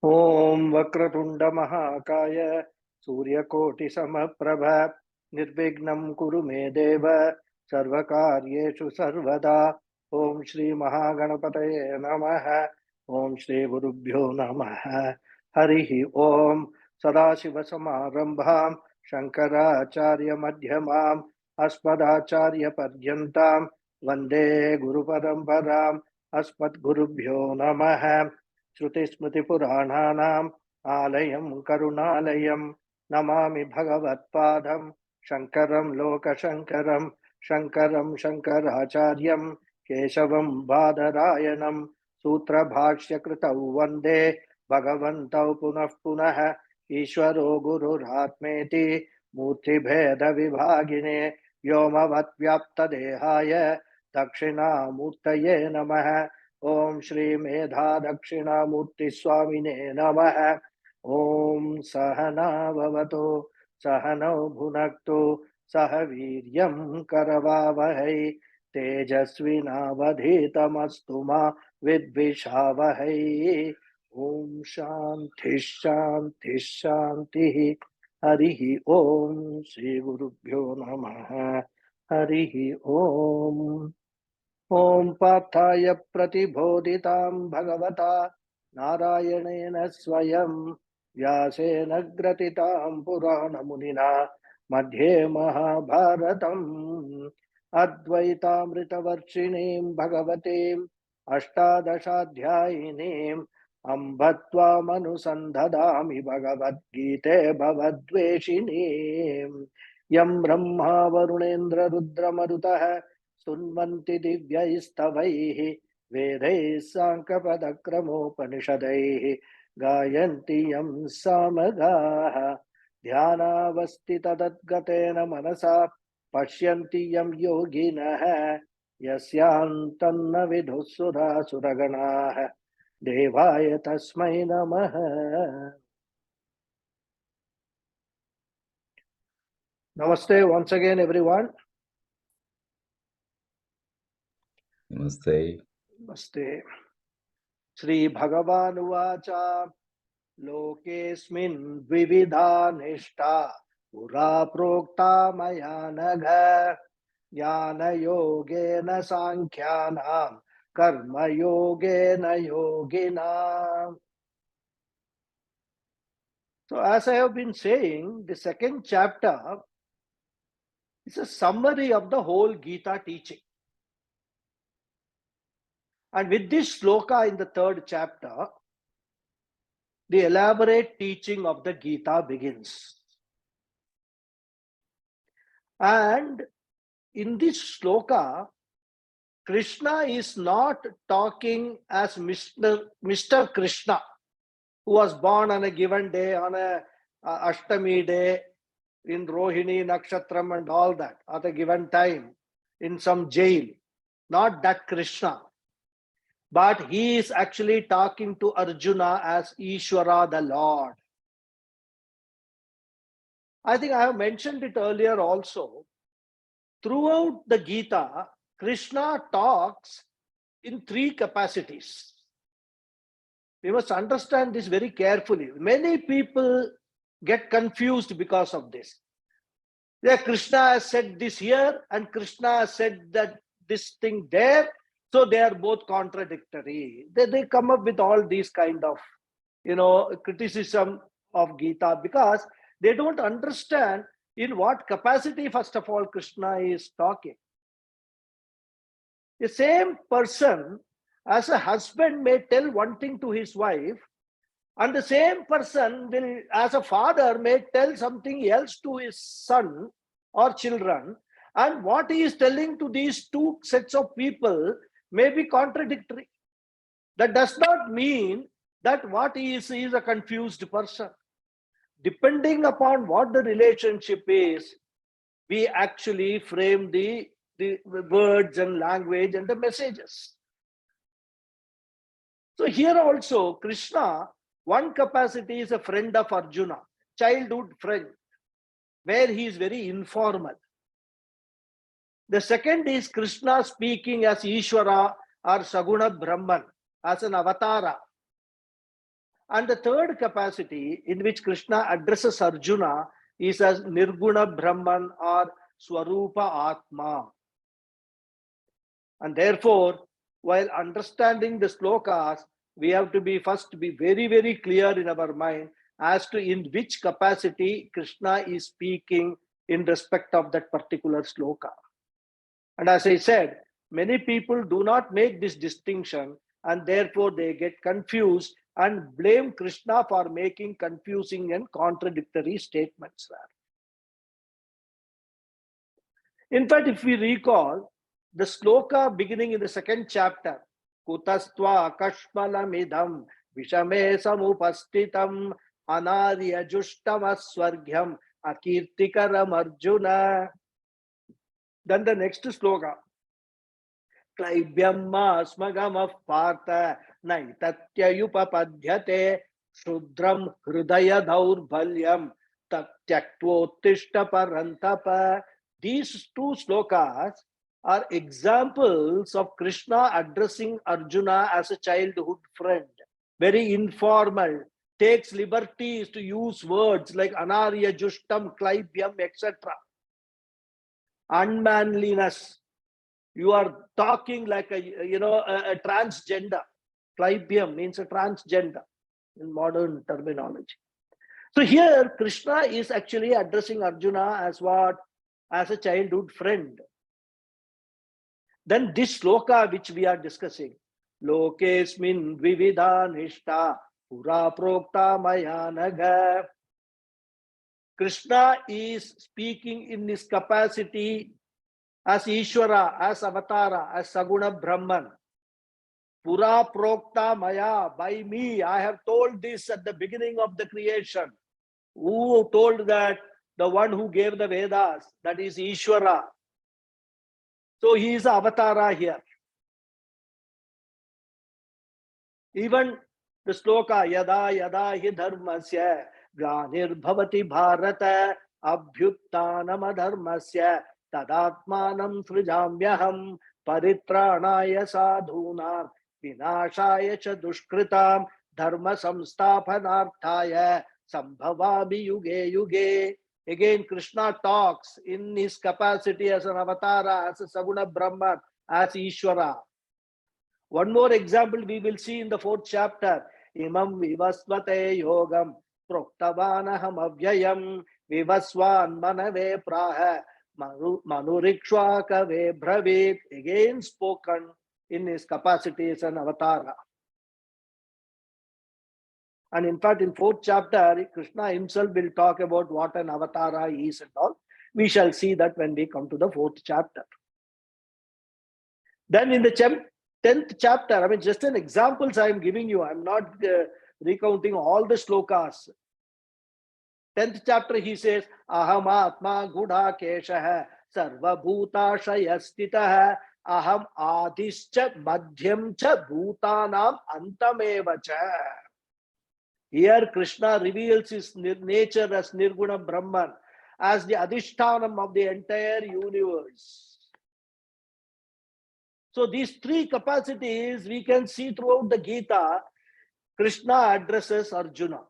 ओम वक्रतुंड महाकाय सूर्यकोटिसमप्रभ निर्विघ्नं कुरु मे देव सर्वकार्येषु सर्वदा। ओम श्री महागणपतये नमः। ओम श्री गुरुभ्यो नमः। हरिः ओम। सदाशिवसमारम्भां शंकराचार्य मध्यमाम् अस्मदाचार्य पर्यन्तां वन्दे गुरुपरम्पराम्। अस्मद्गुरुभ्यो नमः। श्रुतिस्मृतिपुराणानाम् आलयं करुणालयं नमामि भगवत्पादं शङ्करं लोकशङ्करं शङ्करं शङ्कराचार्यं केशवं बादरायणं सूत्रभाष्यकृतौ वन्दे भगवन्तौ पुनः पुनः। ईश्वरो गुरुरात्मेति मूर्तिभेदविभागिने व्योमवद्व्याप्तदेहाय दक्षिणामूर्तये नमः। ओम श्री मेधा दक्षिणामूर्ति स्वामिने नमः। ओम सहना भवतु सहनौ भुनक्तु सह वीर्यं करवावहै तेजस्विनावधीतमस्तु मा विद्विषावहै। ओम शांति शांति शांति। हरिः ओम। श्री गुरुभ्यो नमः। हरिः ओम। ओम पार्थाय प्रतिबोधितां भगवता नारायणेन स्वयं व्यासेन ग्रथितां पुराणमुनिना मध्ये महाभारतम् अद्वैतामृतवर्षिणीं भगवतीम् अष्टादशाध्यायिनीम् अम्ब त्वामनुसन्धदामि भगवद्गीते भवद्वेषिणीम्। यं ब्रह्मा वरुणेन्द्र रुद्रमरुतः सुन्वन्ति दिव्यैस्तवैः वेदैः साङ्कपदक्रमोपनिषदैः गायन्ति यं सामगाः। ध्यानावस्थिततद्गतेन मनसा पश्यन्ति यं योगिनः यस्यान्तन्न विदुः सुरासुरगणाः देवाय तस्मै नमः। Namaste once again everyone. Namaste. Namaste. Shri Bhagavan Uvacha लोकेऽस्मिन् द्विविधा निष्ठा पुरा प्रोक्ता मया नघ ज्ञानयोगेन साङ्ख्यानां कर्मयोगेन योगिनाम्. So as I have been saying, the second chapter is a summary of the whole Gita teaching. And with this sloka in the third chapter, the elaborate teaching of the Gita begins. And in this sloka, Krishna is not talking as Mr. Krishna, who was born on a given day, on a Ashtami day, in Rohini, Nakshatram and all that, at a given time, in some jail. Not that Krishna. But he is actually talking to Arjuna as Ishvara, the Lord. I think I have mentioned it earlier also. Throughout the Gita, Krishna talks in three capacities. We must understand this very carefully. Many people get confused because of this. Yeah, Krishna has said this here and Krishna has said that this thing there. So they are both contradictory. They come up with all these kind of, criticism of Gita because they don't understand in what capacity, first of all, Krishna is talking. The same person as a husband may tell one thing to his wife, and the same person will, as a father, may tell something else to his son or children, and what he is telling to these two sets of people may be contradictory. That does not mean that what he is a confused person. Depending upon what the relationship is, we actually frame the words and language and the messages. So here also, Krishna, one capacity is a friend of Arjuna, childhood friend, where he is very informal. The second is Krishna speaking as Ishvara or Saguna Brahman, as an avatara. And the third capacity in which Krishna addresses Arjuna is as Nirguna Brahman or Swarupa Atma. And therefore, while understanding the slokas, we have to be very, very clear in our mind as to in which capacity Krishna is speaking in respect of that particular sloka. And as I said, many people do not make this distinction, and therefore they get confused and blame Krishna for making confusing and contradictory statements. In fact, if we recall, the sloka beginning in the second chapter, Kutastva Kashmalamidam Vishame Samupastitam Anarya Jushtamaswargyam Akirtikaram Arjuna. Then the next sloka, Klaibyamma Smagama Partha Naitatyayupapadhyate Shudram Hridaya Daurbhalyam Tatyaktvottishta Parantapa. These two slokas are examples of Krishna addressing Arjuna as a childhood friend. Very informal, takes liberties to use words like Anarya Jushtam, Klaibyam, etc. Unmanliness. You are talking like a transgender. Klaibyam means a transgender in modern terminology. So here Krishna is actually addressing Arjuna as what? As a childhood friend. Then this sloka which we are discussing, Lokesmin Vividha Nishta Pura Prokta Mayanaga. Krishna is speaking in his capacity as Ishvara, as Avatara, as Saguna Brahman. Pura Prokta Maya, by me, I have told this at the beginning of the creation. Who told that? The one who gave the Vedas, that is Ishvara. So he is Avatara here. Even the sloka, Yada Yada Hi Dharmasya Glanir Bharata Abhyuttanam Adharmasya Tadatmanam Srijamyaham Paritranaya Sadhunam Vinashaya Cha Dushkritam Dharma Samsthapanarthaya Sambhavami Yuge Yuge. Again, Krishna talks in his capacity as an avatara, as a Saguna Brahman, as Ishvara. One more example we will see in the 4th chapter. Imam vivasvate yogam proktavanaham avyayam vivasvan manave praha manurikshvakave bravit. Again spoken in his capacity as an avatara. And in fact, in 4th chapter, Krishna himself will talk about what an avatara is and all. We shall see that when we come to the 4th chapter. Then in the 10th chapter, I mean, just an examples I am giving you. I am not recounting all the slokas. 10th chapter, he says, Aham Atma Gudha Keshaha Sarva Bhuta Shayastitaha Aham Adischa Madhyam Cha Bhutanam Antameva Cha. Here Krishna reveals his nature as Nirguna Brahman, as the Adhishtanam of the entire universe. So these three capacities we can see throughout the Gita. Krishna addresses Arjuna.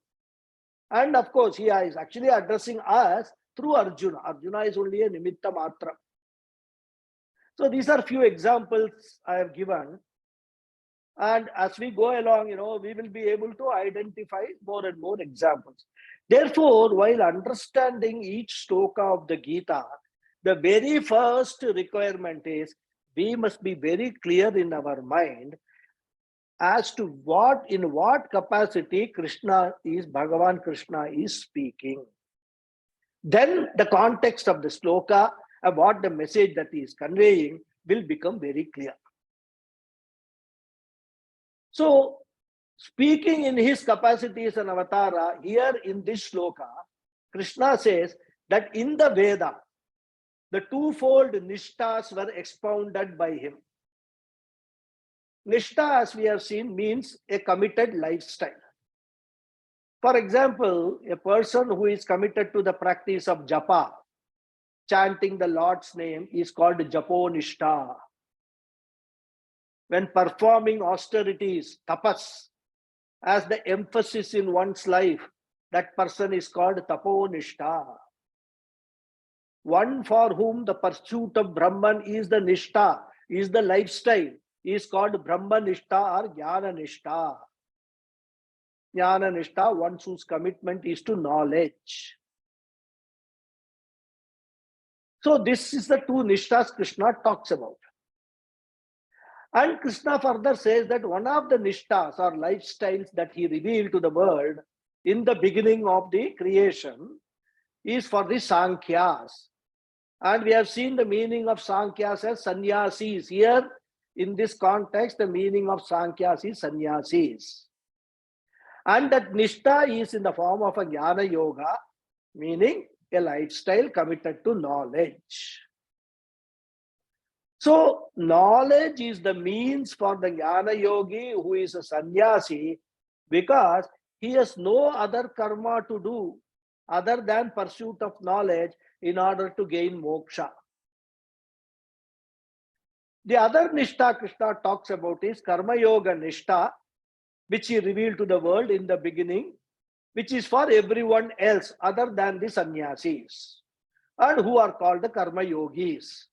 And of course, he is actually addressing us through Arjuna. Arjuna is only a nimitta matra. So these are few examples I have given. And as we go along, we will be able to identify more and more examples. Therefore, while understanding each sloka of the Gita, the very first requirement is we must be very clear in our mind as to in what capacity Bhagavan Krishna is speaking. Then the context of the sloka and what the message that he is conveying will become very clear. So, speaking in his capacity as an avatara, here in this sloka, Krishna says that in the Veda, the twofold nishtas were expounded by him. Nishta, as we have seen, means a committed lifestyle. For example, a person who is committed to the practice of japa, chanting the Lord's name, is called japonishta. When performing austerities, tapas, as the emphasis in one's life, that person is called taponishta. One for whom the pursuit of Brahman is the nishta, is the lifestyle, is called Brahmanishta or Jnananishta. Jnananishta, one whose commitment is to knowledge. So this is the two nishtas Krishna talks about. And Krishna further says that one of the nishtas or lifestyles that he revealed to the world in the beginning of the creation is for the Sankhyas. And we have seen the meaning of Sankhyas as sannyasis. Here, in this context, the meaning of Sankhyas is sannyasis. And that nishta is in the form of a jnana yoga, meaning a lifestyle committed to knowledge. So, knowledge is the means for the jnana yogi who is a sannyasi, because he has no other karma to do other than pursuit of knowledge in order to gain moksha. The other nishta Krishna talks about is karma yoga nishta, which he revealed to the world in the beginning, which is for everyone else other than the sannyasis, and who are called the karma yogis.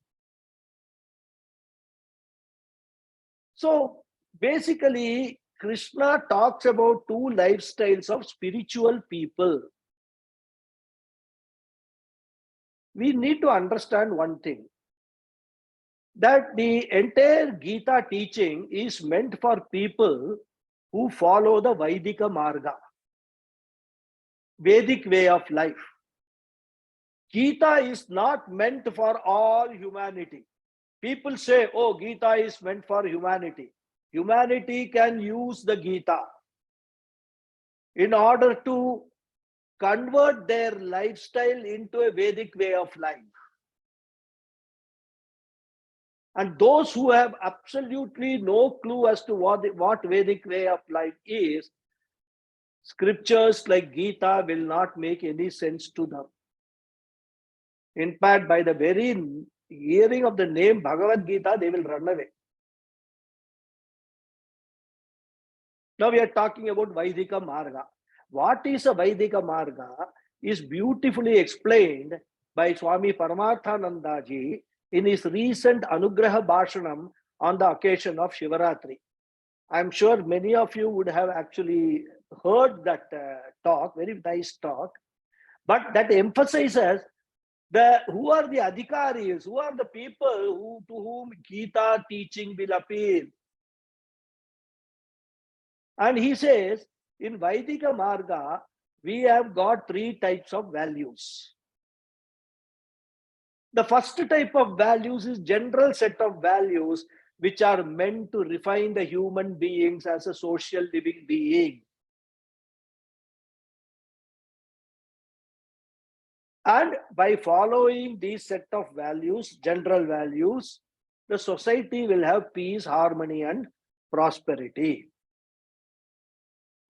So basically, Krishna talks about two lifestyles of spiritual people. We need to understand one thing, that the entire Gita teaching is meant for people who follow the Vaidika Marga, Vedic way of life. Gita is not meant for all humanity. People say, oh, Gita is meant for humanity. Humanity can use the Gita in order to convert their lifestyle into a Vedic way of life. And those who have absolutely no clue as to what Vedic way of life is, scriptures like Gita will not make any sense to them. In fact, by the very hearing of the name Bhagavad Gita, they will run away. Now we are talking about Vaidika Marga. What is a Vaidika Marga is beautifully explained by Swami Paramarthananda ji in his recent Anugraha Bhashanam on the occasion of Shivaratri. I'm sure many of you would have actually heard that talk, very nice talk, but that emphasizes who are the adhikaris, who are the people to whom Gita teaching will appeal. And he says, in Vaidika Marga, we have got three types of values. The first type of values is general set of values which are meant to refine the human beings as a social living being. And by following these set of values, general values, the society will have peace, harmony, and prosperity.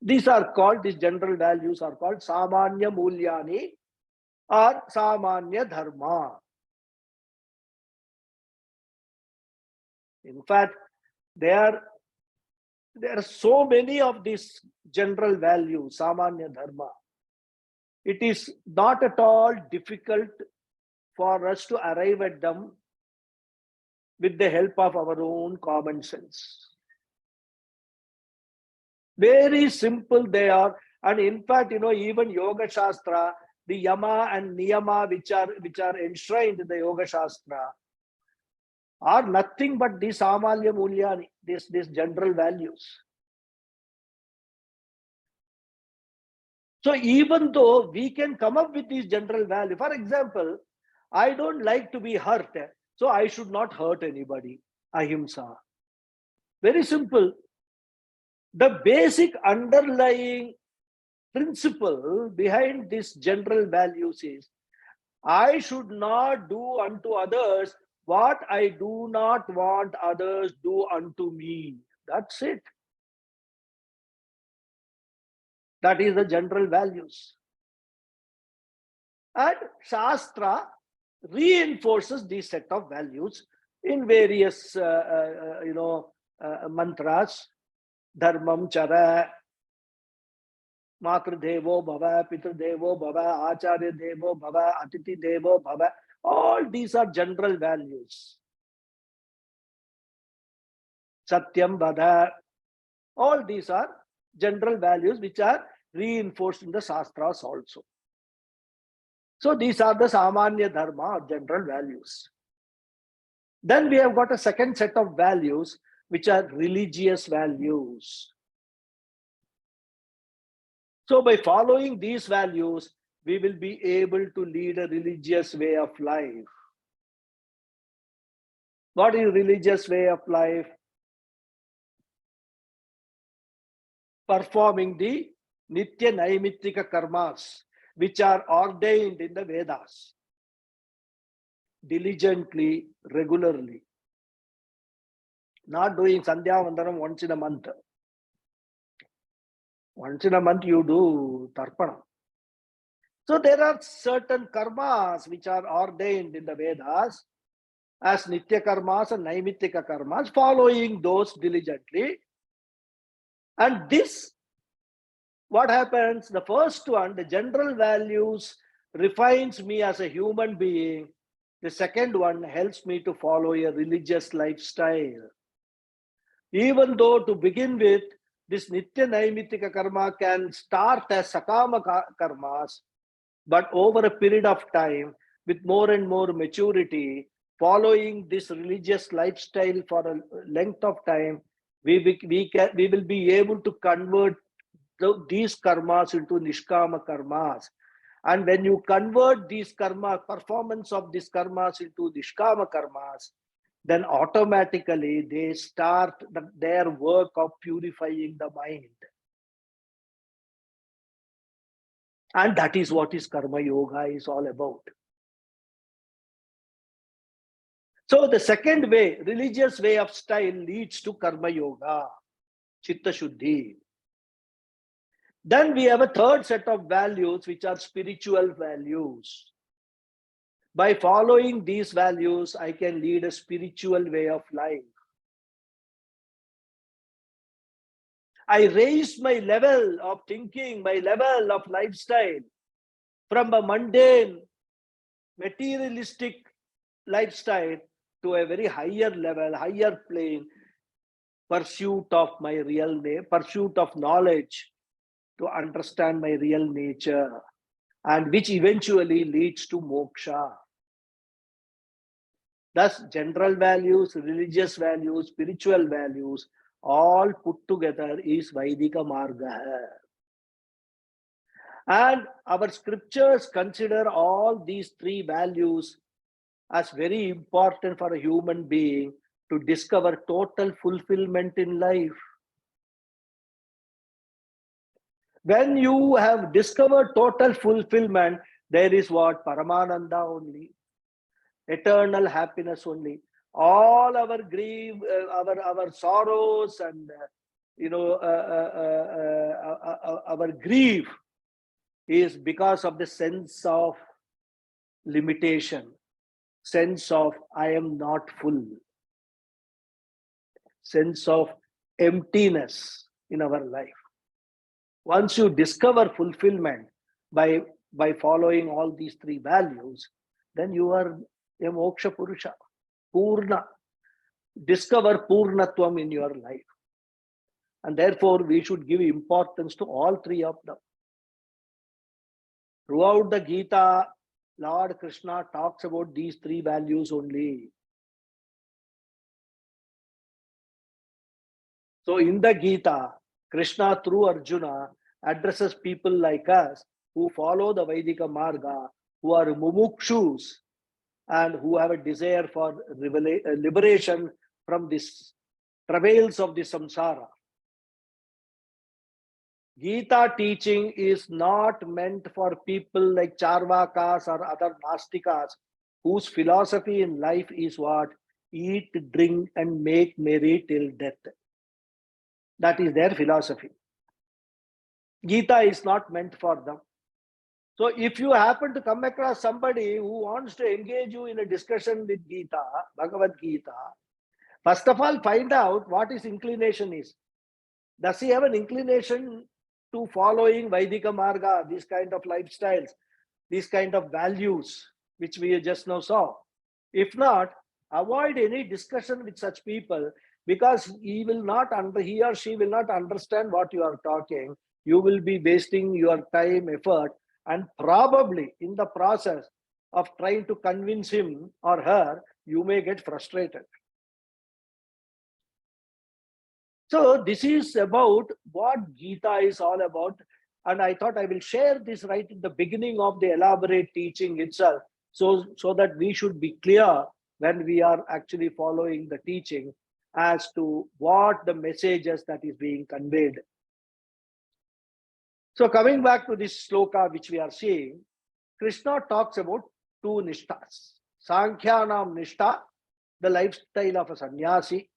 These general values are called Samanya Mulyani or Samanya Dharma. In fact, there are so many of these general values, Samanya Dharma. It is not at all difficult for us to arrive at them with the help of our own common sense. Very simple they are. And in fact, even Yoga Shastra, the Yama and Niyama which are enshrined in the Yoga Shastra are nothing but these Samalya Mulyani, these general values. So even though we can come up with these general values, for example, I don't like to be hurt, so I should not hurt anybody. Ahimsa. Very simple. The basic underlying principle behind these general values is, I should not do unto others what I do not want others do unto me. That's it. That is the general values. And Shastra reinforces these set of values in various, mantras, dharmam chara, Matru Devo Bhava, Pitru Devo Bhava, Acharya Devo Bhava, Atiti Devo Bhava. All these are general values. Satyam Vada. All these are general values which are reinforced in the Shastras also. So these are the Samanya Dharma or general values. Then we have got a second set of values which are religious values. So by following these values, we will be able to lead a religious way of life. What is religious way of life? Performing the Nitya Naimittika karmas, which are ordained in the Vedas, diligently, regularly. Not doing Sandhya Vandanam once in a month. Once in a month you do Tarpana. So there are certain karmas which are ordained in the Vedas as Nitya karmas and Naimittika karmas, following those diligently. And this, what happens? The first one, the general values, refines me as a human being. The second one helps me to follow a religious lifestyle. Even though to begin with, this Nitya Naimittika karma can start as Sakama karmas, but over a period of time, with more and more maturity, following this religious lifestyle for a length of time, we will be able to convert these karmas into Nishkama karmas. And when you convert these karma, performance of these karmas into Nishkama karmas, then automatically they start their work of purifying the mind. And that is what is Karma Yoga is all about. So the second way, religious way of style, leads to Karma Yoga, Chitta Shuddhi. Then we have a third set of values, which are spiritual values. By following these values, I can lead a spiritual way of life. I raised my level of thinking, my level of lifestyle from a mundane, materialistic lifestyle to a very higher level, higher plane, pursuit of my real name, pursuit of knowledge to understand my real nature, and which eventually leads to moksha. Thus, general values, religious values, spiritual values, all put together is Vaidika Marga. And our scriptures consider all these three values as very important for a human being to discover total fulfillment in life. When you have discovered total fulfillment, there is what? Paramananda only. Eternal happiness only. All our grief, our sorrows, and our grief is because of the sense of limitation, sense of I am not full, sense of emptiness in our life. Once you discover fulfillment by following all these three values, then you are a moksha purusha, purna. Discover purnatvam in your life. And therefore, we should give importance to all three of them. Throughout the Gita, Lord Krishna talks about these three values only. So in the Gita, Krishna through Arjuna addresses people like us who follow the Vaidika Marga, who are mumukshus and who have a desire for liberation from this travails of the samsara. Gita teaching is not meant for people like Charvakas or other Nastikas whose philosophy in life is what? Eat, drink and make merry till death. That is their philosophy. Gita is not meant for them. So if you happen to come across somebody who wants to engage you in a discussion with Gita, Bhagavad Gita, first of all, find out what his inclination is. Does he have an inclination to following Vaidika Marga, these kind of lifestyles, these kind of values, which we just now saw. If not, avoid any discussion with such people, because he or she will not understand what you are talking. You will be wasting your time, effort, and probably in the process of trying to convince him or her, you may get frustrated. So this is about what Gita is all about. And I thought I will share this right in the beginning of the elaborate teaching itself, so that we should be clear when we are actually following the teaching as to what the messages that is being conveyed. So coming back to this sloka which we are seeing, Krishna talks about two nishtas. Sankhyanam nishta, the lifestyle of a sannyasi.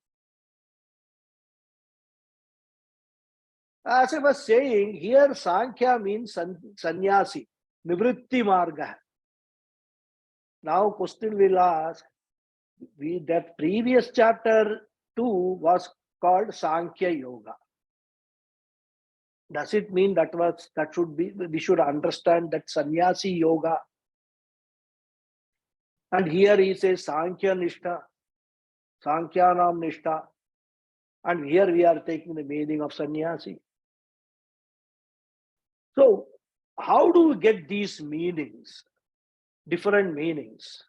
As I was saying, here Sankhya means sannyasi, nivritti marga. Now question will ask, that previous chapter 2 was called Sankhya Yoga. Does it mean we should understand that sannyasi yoga? And here he says Sankhya Nishta, Sankhyanam Nishta. And here we are taking the meaning of sannyasi. So how do we get these meanings, different meanings?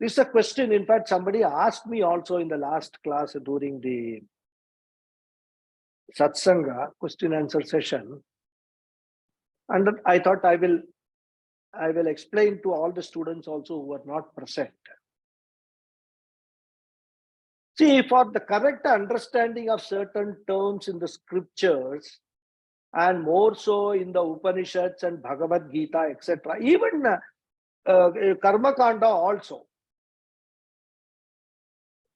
This is a question, in fact, somebody asked me also in the last class during the satsanga question answer session. And I thought I will explain to all the students also who were not present. See, for the correct understanding of certain terms in the scriptures, and more so in the Upanishads and Bhagavad Gita, etc., even Karma Kanda also,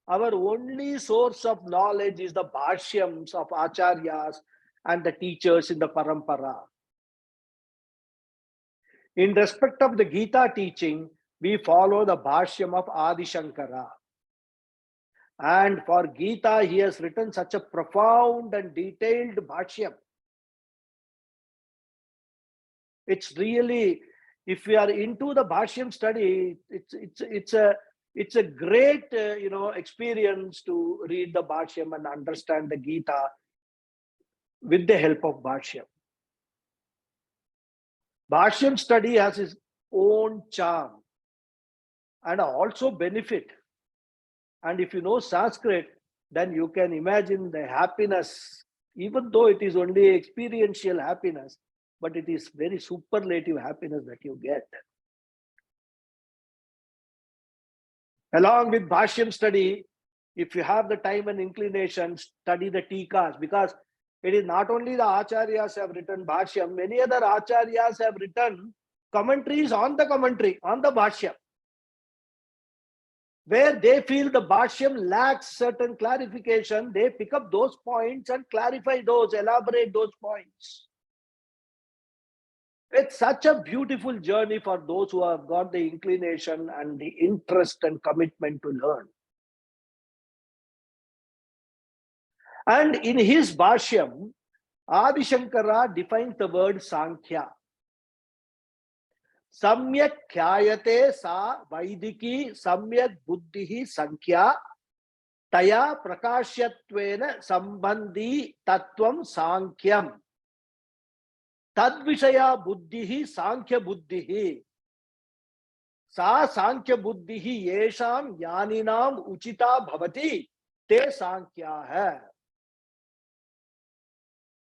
our only source of knowledge is the bhashyams of Acharyas and the teachers in the Parampara. In respect of the Gita teaching, we follow the bhashyam of Adi Shankara. And for Gita, he has written such a profound and detailed bhashyam. It's really, if we are into the bhashyam study, it's a great experience to read the bhashyam and understand the Gita with the help of bhashyam. Bhashyam study has its own charm and also benefit. And if you know Sanskrit, then you can imagine the happiness, even though it is only experiential happiness, but it is very superlative happiness that you get. Along with Bhashyam study, if you have the time and inclination, study the Tikas, because it is not only the Acharyas have written Bhashyam, many other Acharyas have written commentaries on the commentary, on the Bhashyam, where they feel the Bhashyam lacks certain clarification. They pick up those points and clarify those, elaborate those points. It's such a beautiful journey for those who have got the inclination and the interest and commitment to learn. And in his Bhashyam, Adi Shankara defines the word Sankhya. Samyak khyayate sa vaidiki samyak buddhihi sankhya taya prakashyattvena sambandhi tattvam sankhyam tadvishaya buddhihi sankhya buddhihi sa sankhya buddhihi yesham yaninam uchita bhavati te sankhya hai.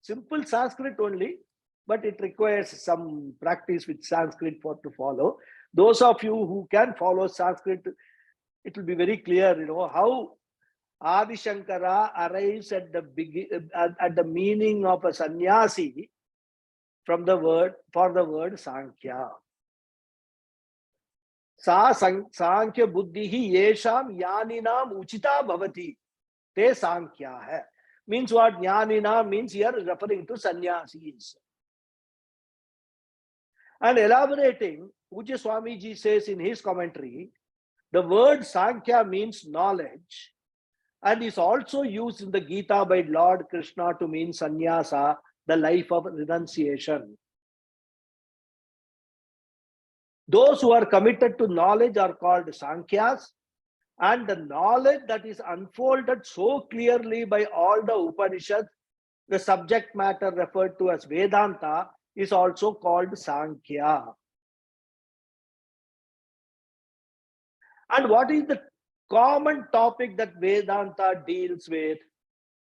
Simple Sanskrit only, but it requires some practice with Sanskrit to follow. Those of you who can follow Sanskrit, it will be very clear, how Adi Shankara arrives at the meaning of a sannyasi for the word Sankhya. Sa Sankhya buddhihi yesham yaninam uchita bhavati te Sankhya hai. Means what? Jnanina means here referring to sannyasis. And elaborating, Pujya Swamiji says in his commentary, the word Sankhya means knowledge, and is also used in the Gita by Lord Krishna to mean sannyasa, the life of renunciation. Those who are committed to knowledge are called Sankhyas, and the knowledge that is unfolded so clearly by all the Upanishads, the subject matter referred to as Vedanta, is also called Sankhya. And what is the common topic that Vedanta deals with?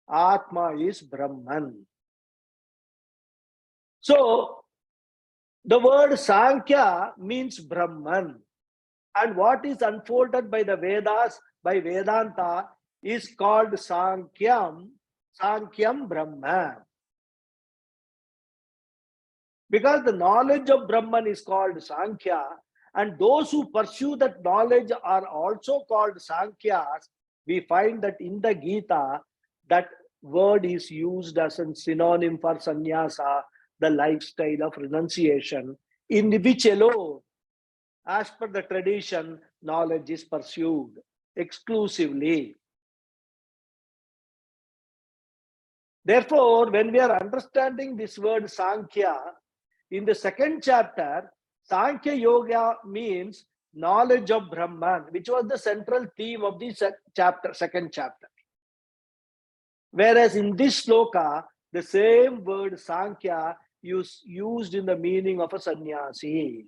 Atma is Brahman. So, the word Sankhya means Brahman. And what is unfolded by the Vedas, by Vedanta, is called Sankhya Brahma. Because the knowledge of Brahman is called Sankhya, and those who pursue that knowledge are also called Sankhyas. We find that in the Gita, that word is used as a synonym for sannyasa, the lifestyle of renunciation, in which alone, as per the tradition, knowledge is pursued exclusively. Therefore, when we are understanding this word Sankhya, in the second chapter, Sankhya Yoga means knowledge of Brahman, which was the central theme of the second chapter. Whereas in this sloka, the same word Sankhya is used in the meaning of a sannyasi.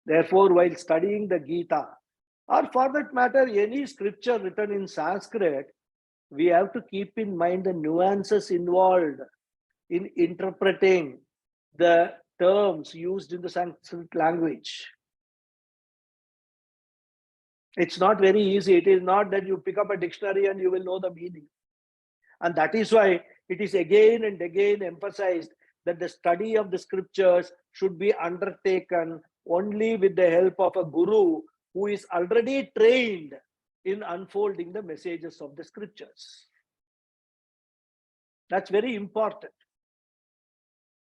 Therefore, while studying the Gita, or for that matter, any scripture written in Sanskrit, we have to keep in mind the nuances involved in interpreting the terms used in the Sanskrit language. It's not very easy. It is not that you pick up a dictionary and you will know the meaning. And that is why it is again and again emphasized that the study of the scriptures should be undertaken only with the help of a guru who is already trained in unfolding the messages of the scriptures. That's very important.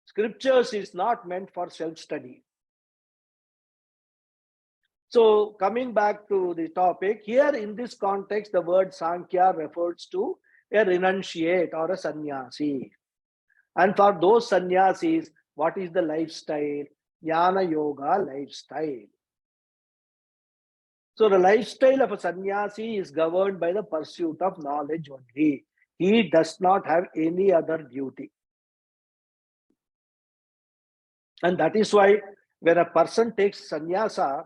Scriptures is not meant for self-study. So coming back to the topic, here in this context, the word Sankhya refers to a renunciate or a sannyasi. And for those sannyasis, what is the lifestyle? Jnana Yoga lifestyle. So the lifestyle of a sannyasi is governed by the pursuit of knowledge only. He does not have any other duty. And that is why when a person takes sannyasa,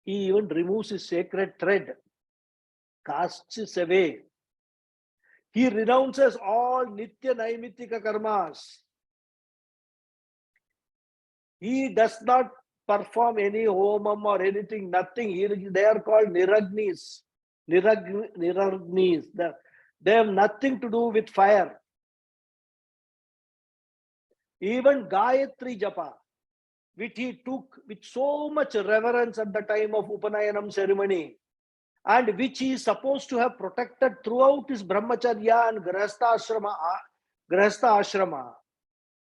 he even removes his sacred thread, casts it away. He renounces all nitya naimittika karmas. He does not perform any homam or anything, nothing. They are called niragnis. Niragnis. They have nothing to do with fire. Even Gayatri Japa, which he took with so much reverence at the time of Upanayanam ceremony, and which he is supposed to have protected throughout his brahmacharya and grahastha ashrama.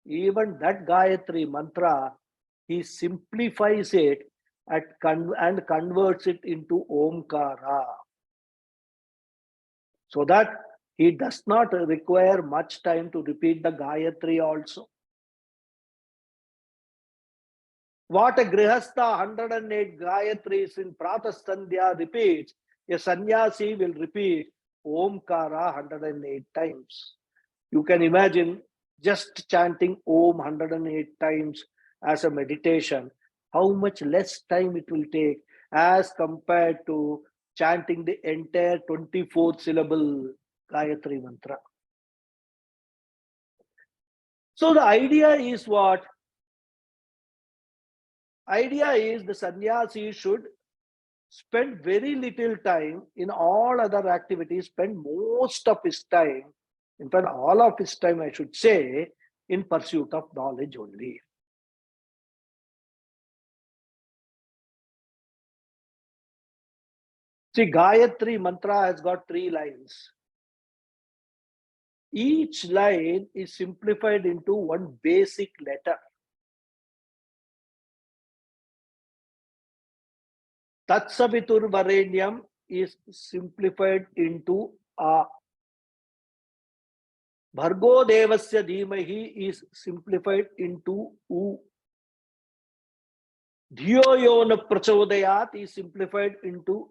Even that Gayatri mantra, he simplifies it and converts it into Omkara. So that he does not require much time to repeat the Gayatri also. What a Grihastha 108 Gayatris in Pratha Sandhya repeats, a sannyasi will repeat Omkara 108 times. You can imagine just chanting Om 108 times as a meditation, how much less time it will take as compared to chanting the entire 24 syllable Gayatri mantra. So the idea is what? Idea is the sannyasi should spend very little time in all other activities, spend most of his time, in fact, all of his time, I should say, in pursuit of knowledge only. See, Gayatri mantra has got 3 lines. Each line is simplified into one basic letter. Tatsavitur Varenyam is simplified into A. Bhargo Devasya Dhimahi is simplified into U. Dhiyo Yona Prachodayat is simplified into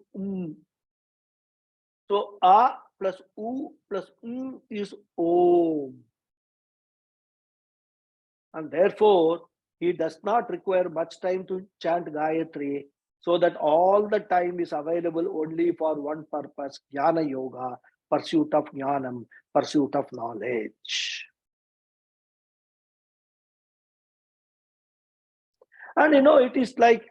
So A plus U plus is Om. And therefore, he does not require much time to chant Gayatri, so that all the time is available only for one purpose, Jnana Yoga, pursuit of Jnanam, pursuit of knowledge. And it is like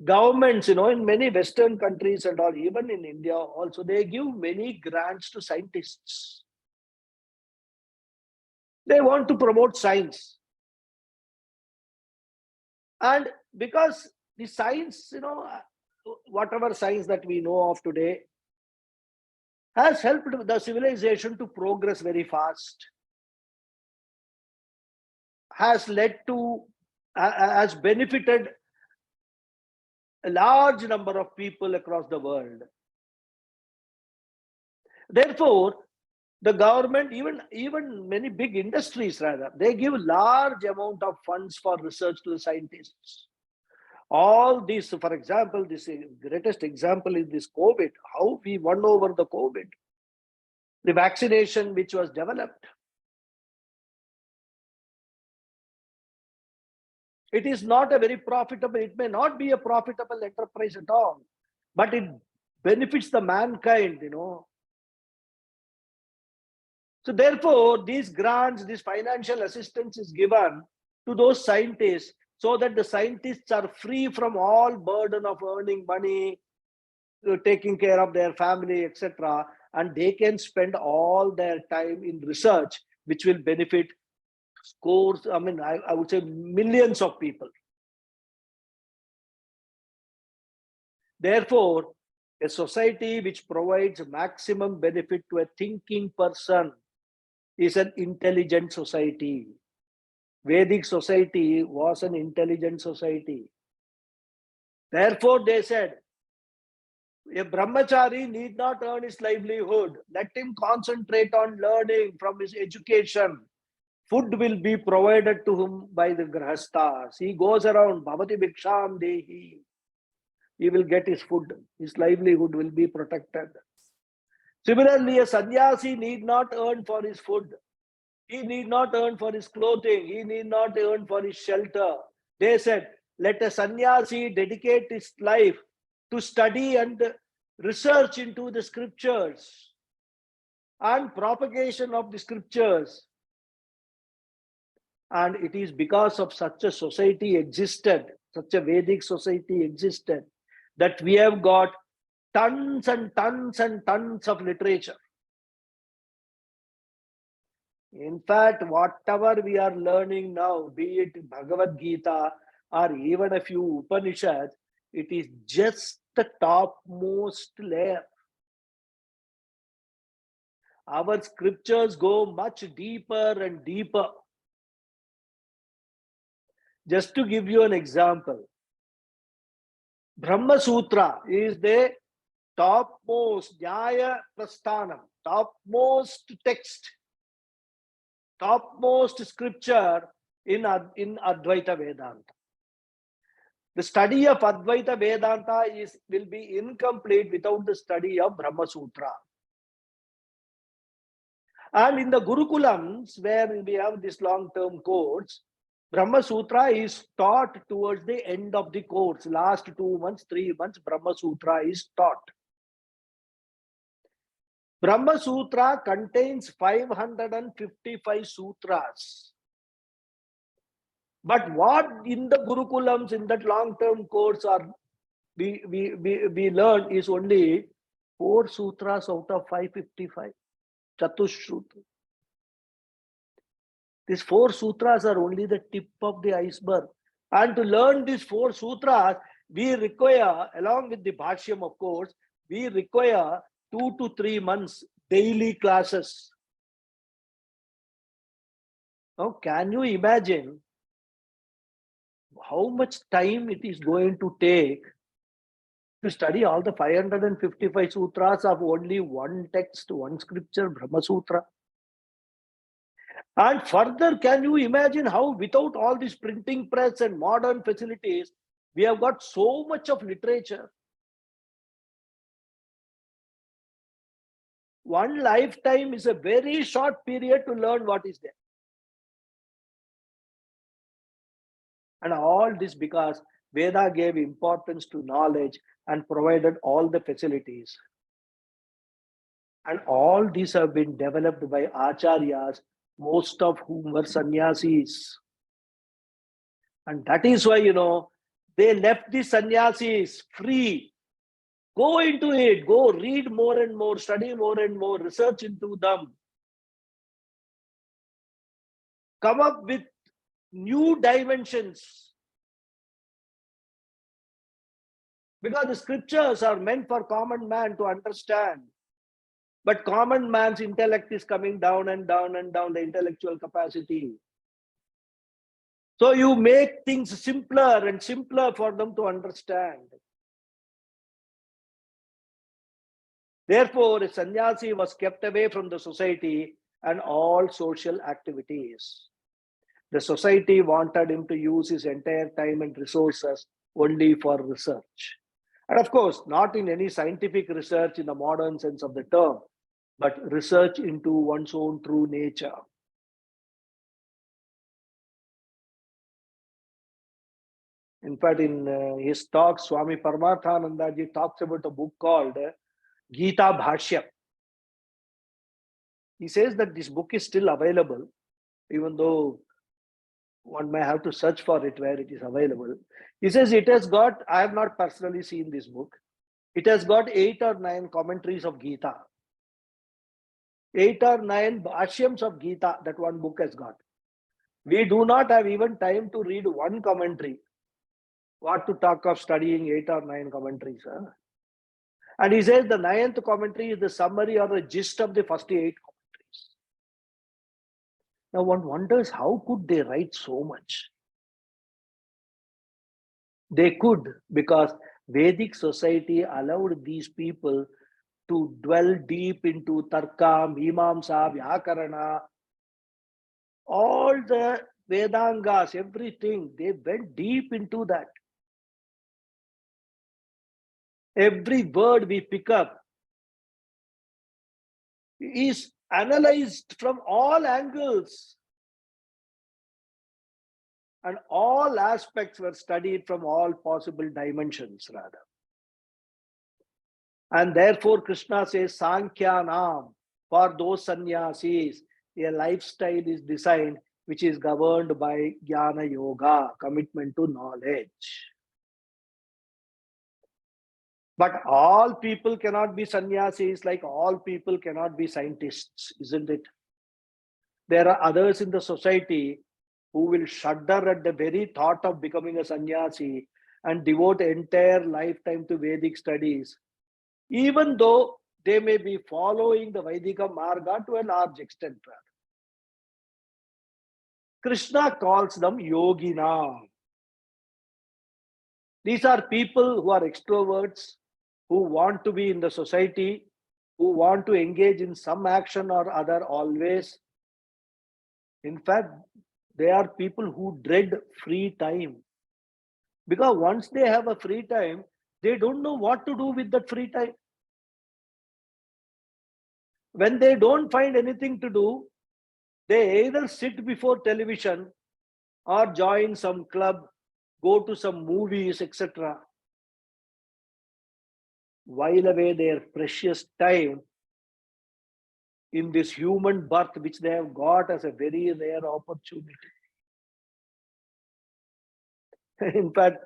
governments, in many Western countries and all, even in India also, they give many grants to scientists. They want to promote science. And because the science, whatever science that we know of today, has helped the civilization to progress very fast, has led to, has benefited a large number of people across the world. Therefore, the government, even many big industries rather, they give large amount of funds for research to the scientists. All this, for example, this greatest example is this COVID, how we won over the COVID, the vaccination which was developed. It is not a very profitable, it may not be a profitable enterprise at all, but it benefits the mankind, So therefore, these grants, this financial assistance is given to those scientists so that the scientists are free from all burden of earning money, taking care of their family, etc. And they can spend all their time in research, which will benefit scores, I would say millions of people. Therefore, a society which provides maximum benefit to a thinking person is an intelligent society. Vedic society was an intelligent society. Therefore, they said, a brahmachari need not earn his livelihood. Let him concentrate on learning from his education. Food will be provided to him by the grahasthas. He goes around, bhavati bhiksham dehi. He will get his food. His livelihood will be protected. Similarly, a sannyasi need not earn for his food. He need not earn for his clothing. He need not earn for his shelter. They said, let a sannyasi dedicate his life to study and research into the scriptures and propagation of the scriptures. And it is because of such a society existed, such a Vedic society existed, that we have got tons and tons and tons of literature. In fact, whatever we are learning now, be it Bhagavad Gita or even a few Upanishads, it is just the topmost layer. Our scriptures go much deeper and deeper. Just to give you an example, Brahma Sutra is the topmost Nyaya Prasthanam, topmost text, topmost scripture in Advaita Vedanta. The study of Advaita Vedanta will be incomplete without the study of Brahma Sutra. And in the Gurukulams, where we have this long-term course, Brahma Sutra is taught towards the end of the course. Last 2 months, 3 months, Brahma Sutra is taught. Brahma Sutra contains 555 sutras. But what in the Gurukulams, in that long-term course, we learn is only 4 sutras out of 555. Chatushruta. These 4 sutras are only the tip of the iceberg. And to learn these 4 sutras, we require, along with the Bhashyam, of course, we require 2 to 3 months daily classes. Now, can you imagine how much time it is going to take To study all the 555 sutras of only one text, one scripture, Brahma Sutra. And further, can you imagine how without all this printing press and modern facilities, we have got so much of literature? One lifetime is a very short period to learn what is there. And all this because Veda gave importance to knowledge and provided all the facilities. And all these have been developed by Acharyas, most of whom were sannyasis. And that is why, they left the sannyasis free. Go into it, go read more and more, study more and more, research into them. Come up with new dimensions. Because the scriptures are meant for common man to understand. But common man's intellect is coming down and down and down, the intellectual capacity. So you make things simpler and simpler for them to understand. Therefore, a sannyasi was kept away from the society and all social activities. The society wanted him to use his entire time and resources only for research. And of course, not in any scientific research in the modern sense of the term, but research into one's own true nature. In fact, in his talk, Swami Paramarthanandaji talks about a book called Gita Bhashya. He says that this book is still available, even though one may have to search for it where it is available. He says it has got, I have not personally seen this book, it has got 8 or 9 commentaries of Gita. 8 or 9 bhashyams of Gita that one book has got. We do not have even time to read one commentary. What to talk of studying 8 or 9 commentaries? Huh? And he says the 9th commentary is the summary or the gist of the first 8 commentaries. Now one wonders, how could they write so much? They could, because Vedic society allowed these people to dwell deep into Tarka, Mimamsa, Vyakarana, all the Vedangas, everything, they went deep into that. Every word we pick up is analyzed from all angles. And all aspects were studied from all possible dimensions, rather. And therefore, Krishna says, Sankhyanam, for those sannyasis, a lifestyle is designed which is governed by Jnana Yoga, commitment to knowledge. But all people cannot be sannyasis, like all people cannot be scientists, isn't it? There are others in the society who will shudder at the very thought of becoming a sannyasi and devote entire lifetime to Vedic studies, even though they may be following the Vaidika Marga to a large extent. Krishna calls them yogina. These are people who are extroverts, who want to be in the society, who want to engage in some action or other always. In fact, they are people who dread free time. Because once they have a free time, they don't know what to do with that free time. When they don't find anything to do, they either sit before television or join some club, go to some movies, etc. While away their precious time in this human birth, which they have got as a very rare opportunity. In fact,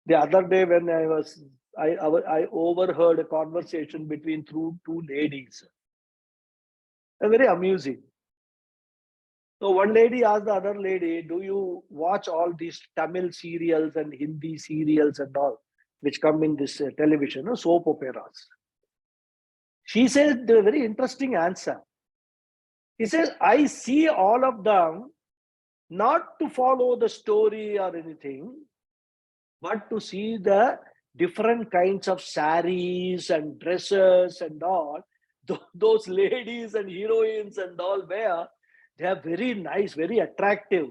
the other day when I overheard a conversation between two ladies. Very amusing. So one lady asked the other lady, do you watch all these Tamil serials and Hindi serials and all, which come in this television, soap operas? She said a very interesting answer. He says, I see all of them not to follow the story or anything, but to see the different kinds of saris and dresses and all. Those ladies and heroines and all wear, they are very nice, very attractive.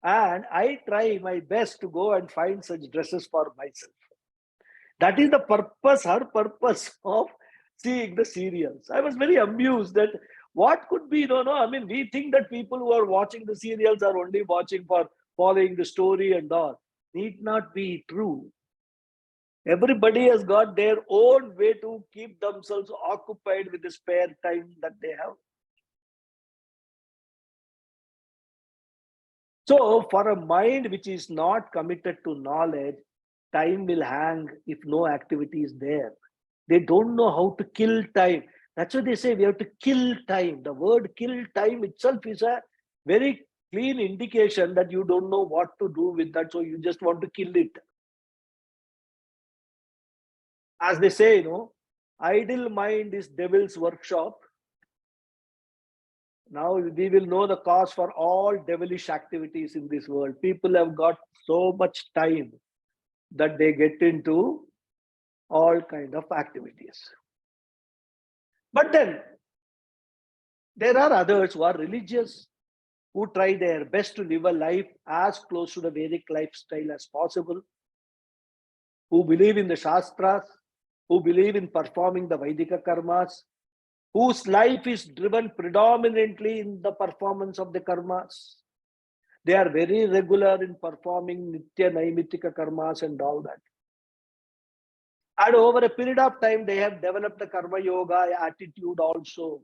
And I try my best to go and find such dresses for myself. That is the purpose, her purpose of seeing the serials. I was very amused that what could be, no, I mean, we think that people who are watching the serials are only watching for following the story and all. Need not be true. Everybody has got their own way to keep themselves occupied with the spare time that they have. So, for a mind which is not committed to knowledge, time will hang if no activity is there. They don't know how to kill time. That's what they say, we have to kill time. The word kill time itself is a very clean indication that you don't know what to do with that, so you just want to kill it. As they say, idle mind is devil's workshop. Now we will know the cause for all devilish activities in this world. People have got so much time that they get into all kind of activities. But then there are others who are religious, who try their best to live a life as close to the Vedic lifestyle as possible, who believe in the Shastras, who believe in performing the Vaidika karmas, whose life is driven predominantly in the performance of the karmas. They are very regular in performing Nitya Naimitika karmas and all that. And over a period of time, they have developed the Karma Yoga attitude also.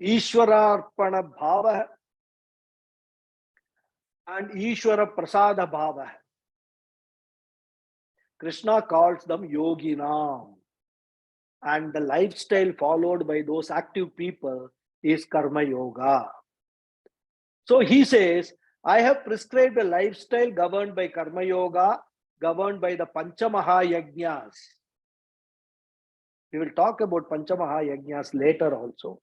Ishwara Arpana Bhava and Ishwara Prasada Bhava. Krishna calls them Yoginam. And the lifestyle followed by those active people is Karma Yoga. So he says, I have prescribed a lifestyle governed by Karma Yoga, governed by the Panchamaha Yajnas. We will talk about Panchamaha Yajnas later also.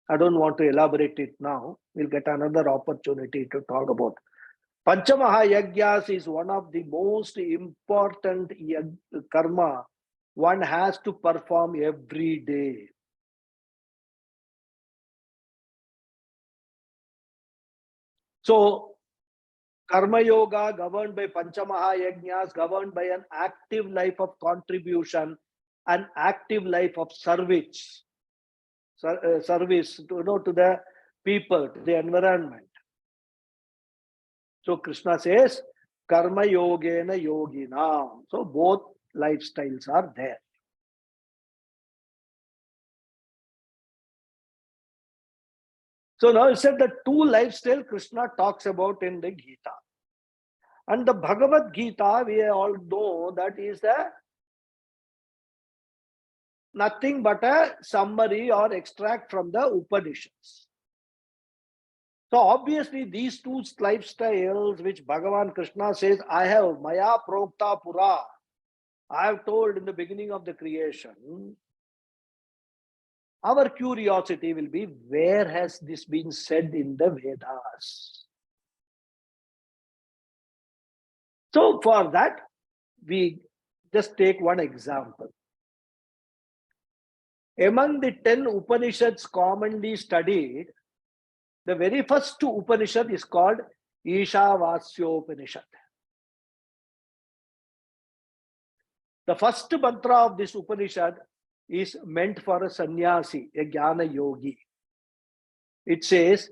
I don't want to elaborate it now. We'll get another opportunity to talk about. Panchamaha Yajnas is one of the most important karma one has to perform every day. So, Karma Yoga governed by Panchamaha Yajnas, governed by an active life of contribution, an active life of service to the people, to the environment. So Krishna says, Karma Yogena Yoginam. So both lifestyles are there. So now he said the two lifestyles Krishna talks about in the Gita. And the Bhagavad Gita, we all know that is nothing but a summary or extract from the Upanishads. So obviously these two lifestyles which Bhagavan Krishna says, I have Maya Prokta Pura, I have told in the beginning of the creation, our curiosity will be, where has this been said in the Vedas? So for that, we just take one example. Among the 10 Upanishads commonly studied, the very first Upanishad is called Ishavasyopanishad. The first mantra of this Upanishad is meant for a sannyasi, a jnana yogi. It says,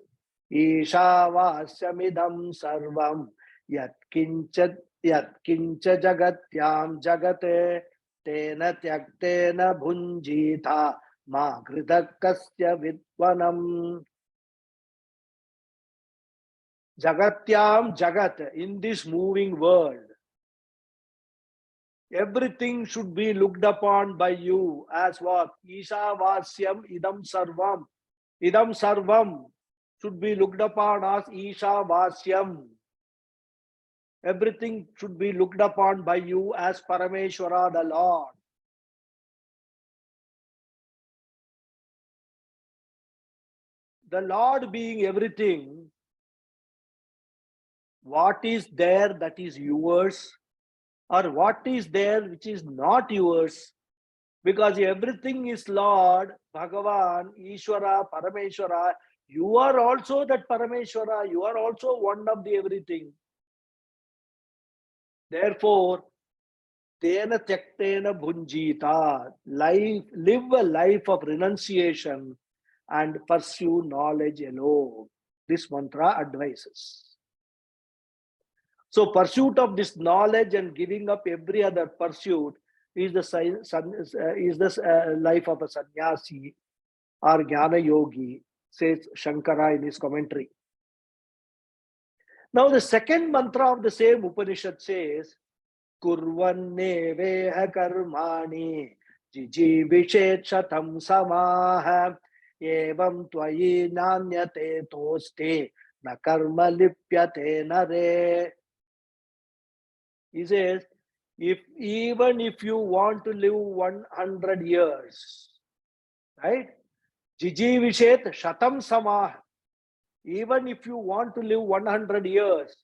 Ishavasyamidam sarvam yat kincha jagatyam jagate tena tyaktena bhunjitha ma gridakasya vidvanam. Jagatyam jagat, in this moving world, everything should be looked upon by you as what? Ishavasyam idam sarvam. Idam sarvam should be looked upon as Ishavasyam. Everything should be looked upon by you as Parameshwara, the Lord. The Lord being everything, what is there that is yours? or what is there which is not yours, because everything is Lord, Bhagavan, Ishvara, Parameshwara. You are also that Parameshwara. You are also one of the everything. Therefore, Tena Tyaktena Bhunjita, live a life of renunciation and pursue knowledge alone. This mantra advises. So, pursuit of this knowledge and giving up every other pursuit is the life of a sannyasi or jnana yogi, says Shankara in his commentary. Now, the second mantra of the same Upanishad says, Kurvanneveha karmani jijivishet shatam samaha evam tvayi nanyate toste na karma lipyate nare. He says, even if you want to live 100 years, right? Jijivishet shatam samah. Even if you want to live 100 years,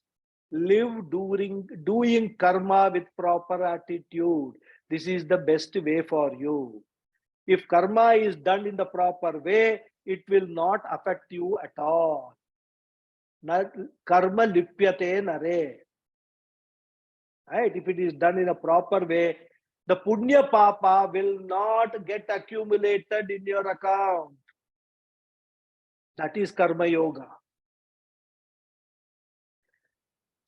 live doing karma with proper attitude. This is the best way for you. If karma is done in the proper way, it will not affect you at all. Karma lipyate nare. Right? If it is done in a proper way, the punya papa will not get accumulated in your account. That is karma yoga.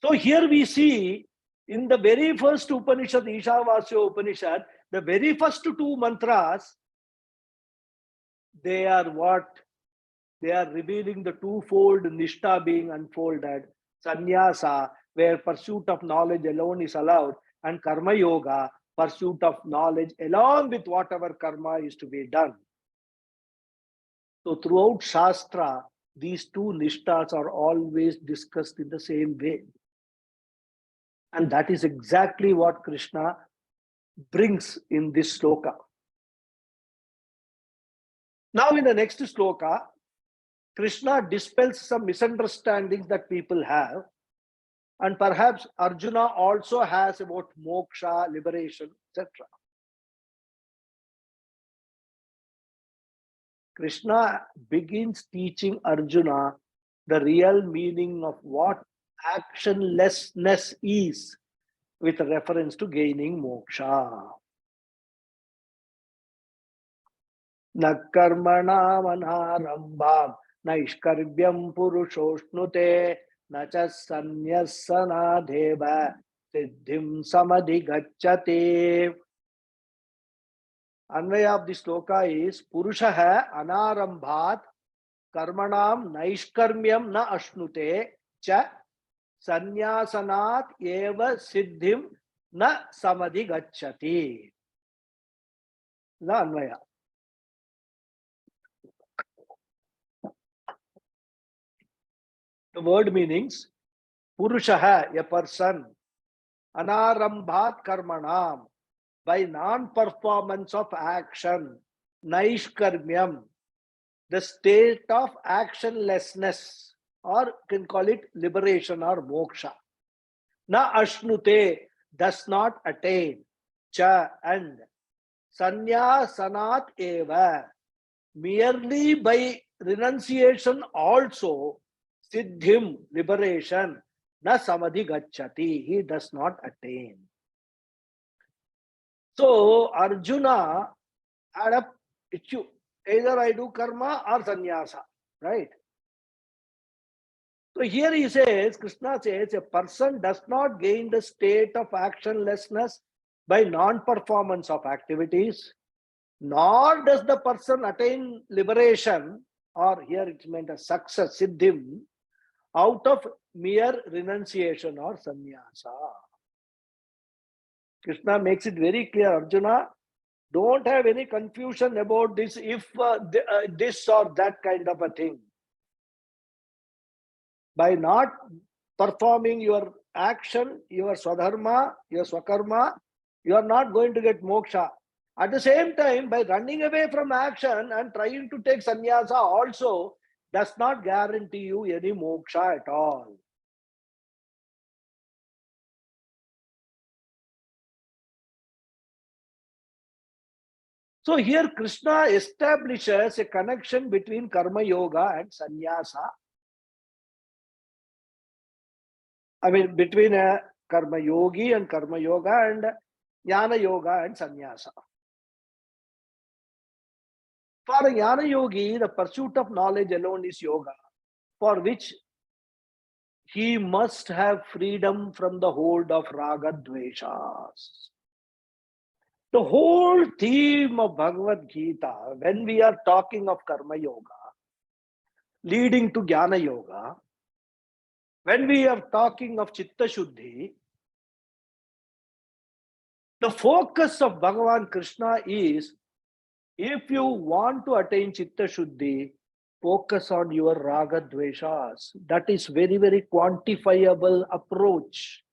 So here we see in the very first Upanishad, Ishavasya Upanishad, the very first two mantras, they are what? They are revealing the twofold Nishta being unfolded. Sannyasa, where pursuit of knowledge alone is allowed, and Karma Yoga, pursuit of knowledge along with whatever karma is to be done. So throughout Shastra, these two Nishtas are always discussed in the same way. And that is exactly what Krishna brings in this sloka. Now in the next sloka, Krishna dispels some misunderstandings that people have, and perhaps Arjuna also has about moksha, liberation, etc. Krishna begins teaching Arjuna the real meaning of what actionlessness is, with reference to gaining moksha. Na karmana manarambham naishkarvyam purushošnute na cha sanyasana deva siddhim samadhigacchate. Anvaya of this sloka is Purushaha anarambhat karmanam naishkarmyam na ashnute cha sanyasanat eva siddhim na samadhigacchati. The Anvaya. The word meanings: Purushaha, a person, anarambhat karmanam, by non-performance of action, naishkarmyam, the state of actionlessness, or can call it liberation or moksha. Na ashnute, does not attain. Cha, and sanyasanat eva, merely by renunciation also, siddhim, liberation, na samadhi gacchati, he does not attain. So Arjuna had a issue. Either I do karma or sannyasa, right? So here he says, Krishna says, a person does not gain the state of actionlessness by non-performance of activities, nor does the person attain liberation, or here it's meant as success, siddhim, out of mere renunciation or sannyasa. Krishna makes it very clear, Arjuna, don't have any confusion about this, if this or that kind of a thing. By not performing your action, your swadharma, your swakarma, you are not going to get moksha. At the same time, by running away from action and trying to take sannyasa also does not guarantee you any moksha at all. So here Krishna establishes a connection between Karma Yoga and Sannyasa. I mean, between a Karma Yogi and Karma Yoga and Jnana Yoga and Sannyasa. For a Jnana Yogi, the pursuit of knowledge alone is yoga, for which he must have freedom from the hold of raga dveshas. The whole theme of Bhagavad Gita, when we are talking of Karma Yoga, leading to Jnana Yoga, when we are talking of Chitta Shuddhi, the focus of Bhagavan Krishna is, if you want to attain Chitta Shuddhi, focus on your Raga Dveshas. That is very, very quantifiable approach.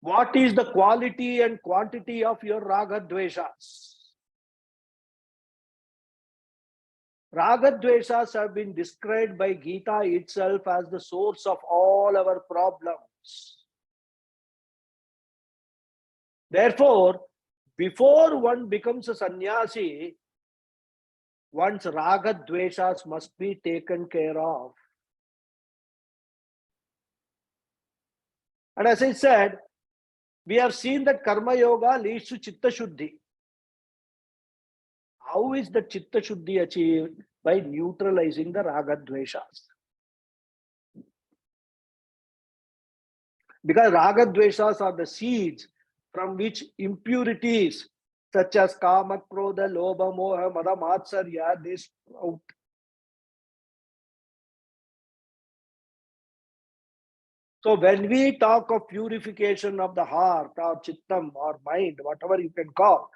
What is the quality and quantity of your Raga Dveshas? Raga Dveshas have been described by Gita itself as the source of all our problems. Therefore, before one becomes a sannyasi, one's raga dveshas must be taken care of. And as I said, we have seen that Karma Yoga leads to Chitta Shuddhi. How is the Chitta Shuddhi achieved? By neutralizing the raga dveshas. Because raga dveshas are the seeds from which impurities such as kama, krodha, lobha, moha, mada, matsarya, they sprout. So when we talk of purification of the heart or chittam or mind, whatever you can call,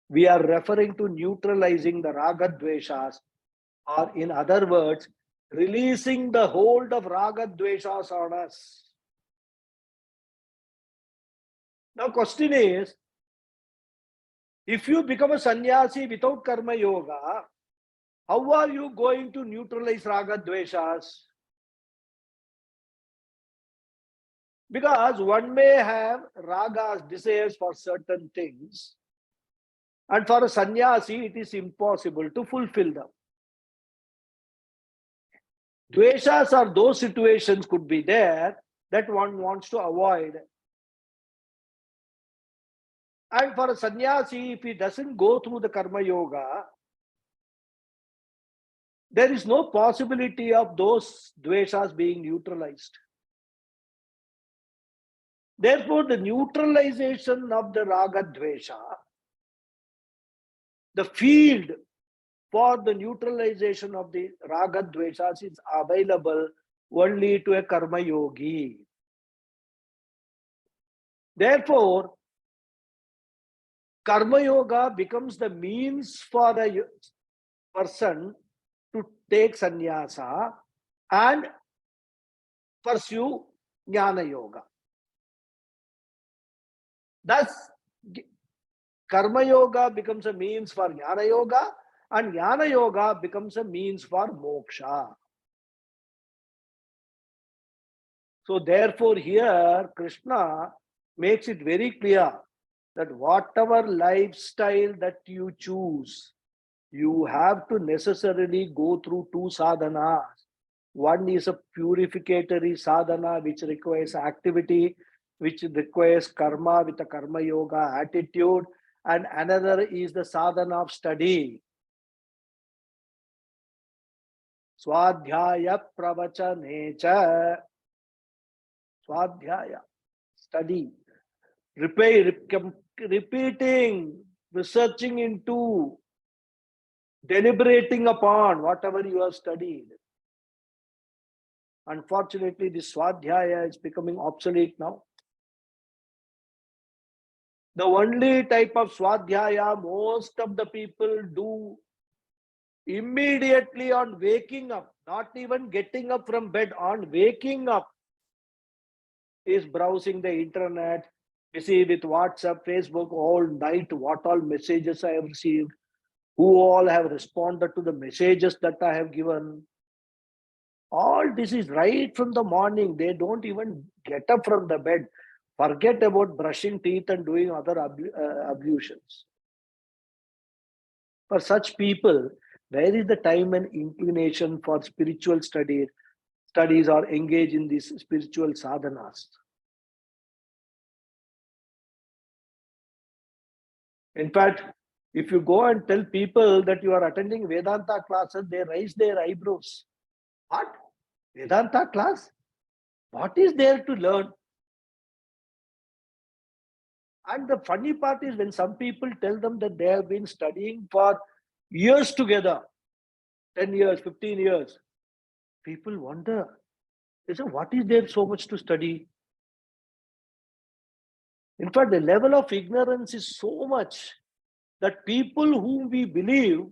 we are referring to neutralizing the raga dveshas, or in other words, releasing the hold of raga dveshas on us. Now question is, if you become a sannyasi without karma yoga, how are you going to neutralize raga dveshas? Because one may have ragas, desires for certain things, and for a sannyasi, it is impossible to fulfill them. Dveshas are those situations could be there that one wants to avoid. And for a sannyasi, if he doesn't go through the karma yoga, there is no possibility of those dveshas being neutralized. Therefore, the neutralization of the raga dvesha, the field for the neutralization of the raga dveshas is available only to a karma yogi. Therefore, karma yoga becomes the means for a person to take sannyasa and pursue jnana yoga. Thus, karma yoga becomes a means for jnana yoga, and jnana yoga becomes a means for moksha. So therefore here Krishna makes it very clear that whatever lifestyle that you choose, you have to necessarily go through two sadhanas. One is a purificatory sadhana which requires activity, which requires karma with a karma yoga attitude, and another is the sadhana of study. Swadhyaya pravachane. Swadhyaya, study, repeating, researching into, deliberating upon whatever you have studied. Unfortunately, this Swadhyaya is becoming obsolete now. The only type of Swadhyaya most of the people do immediately on waking up, not even getting up from bed, on waking up, is browsing the internet, busy with WhatsApp, Facebook all night, what all messages I have received, who all have responded to the messages that I have given. All this is right from the morning. They don't even get up from the bed. Forget about brushing teeth and doing other ablutions. For such people, where is the time and inclination for spiritual studies or engage in these spiritual sadhanas? In fact, if you go and tell people that you are attending Vedanta classes, they raise their eyebrows. What? Vedanta class? What is there to learn? And the funny part is when some people tell them that they have been studying for years together, 10 years, 15 years, people wonder, they say, what is there so much to study? In fact, the level of ignorance is so much that people whom we believe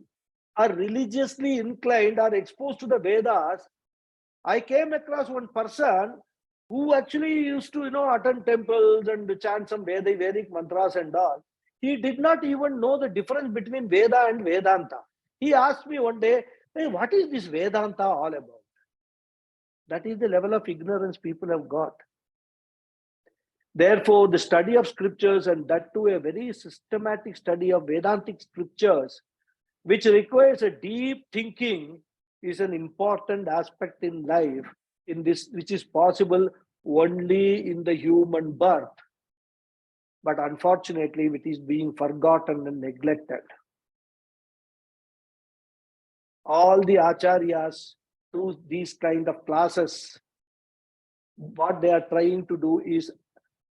are religiously inclined, are exposed to the Vedas. I came across one person who actually used to, attend temples and chant some Vedic mantras and all. He did not even know the difference between Veda and Vedanta. He asked me one day, hey, what is this Vedanta all about? That is the level of ignorance people have got. Therefore, the study of scriptures, and that too a very systematic study of Vedantic scriptures, which requires a deep thinking, is an important aspect in life, in this, which is possible only in the human birth. But unfortunately, it is being forgotten and neglected. All the acharyas through these kind of classes, what they are trying to do is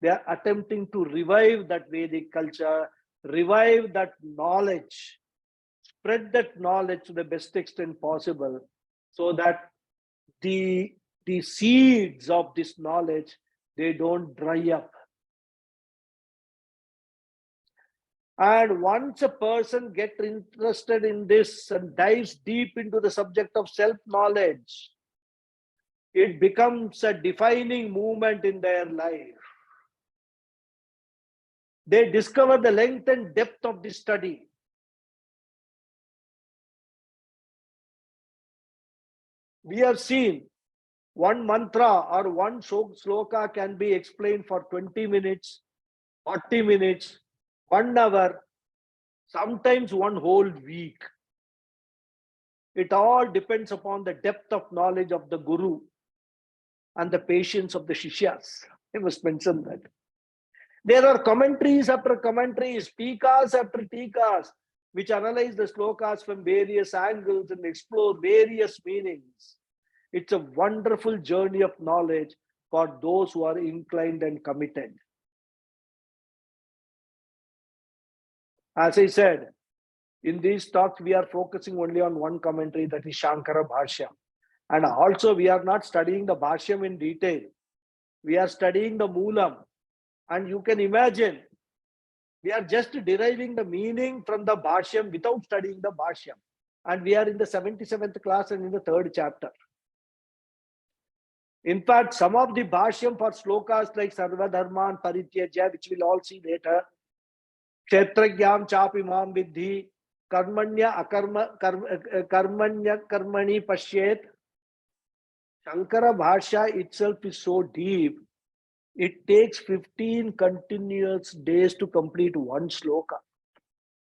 they are attempting to revive that Vedic culture, revive that knowledge, spread that knowledge to the best extent possible, so that the seeds of this knowledge, they don't dry up. And once a person gets interested in this and dives deep into the subject of self-knowledge, it becomes a defining movement in their life. They discover the length and depth of the study. We have seen one mantra or one sloka can be explained for 20 minutes, 40 minutes, 1 hour, sometimes one whole week. It all depends upon the depth of knowledge of the guru and the patience of the shishyas. I must mention that. There are commentaries after commentaries, tikas after tikas, which analyze the slokas from various angles and explore various meanings. It's a wonderful journey of knowledge for those who are inclined and committed. As I said, in these talks, we are focusing only on one commentary, that is Shankara Bhashyam. And also, we are not studying the Bhashyam in detail. We are studying the Moolam. And you can imagine, we are just deriving the meaning from the Bhashyam without studying the Bhashyam. And we are in the 77th class and in the 3rd chapter. In fact, some of the Bhashyam for slokas like Sarva Dharman Parityaja, which we'll all see later, Kshetragyam Chapi Mam Vidhi, Karmanya Karmani Pashyet. Shankara Bhashya itself is so deep, it takes 15 continuous days to complete one sloka.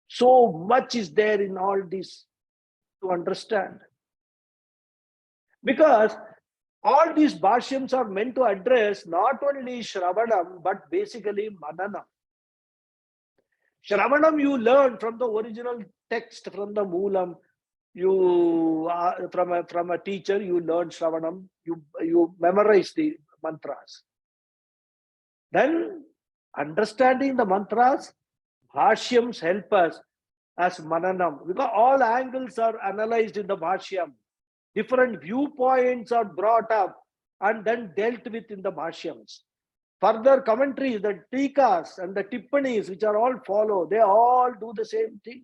So much is there in all this to understand. Because all these bhashyams are meant to address not only Shravanam, but basically Mananam. Shravanam you learn from the original text, from the Moolam. You from a teacher, you learn Shravanam, you memorize the mantras. Then, understanding the mantras, bhashyams help us as mananam, because all angles are analyzed in the bhashyam. Different viewpoints are brought up and then dealt with in the bhashyams. Further commentaries, the tikas and the tippanis, which are all follow, they all do the same thing.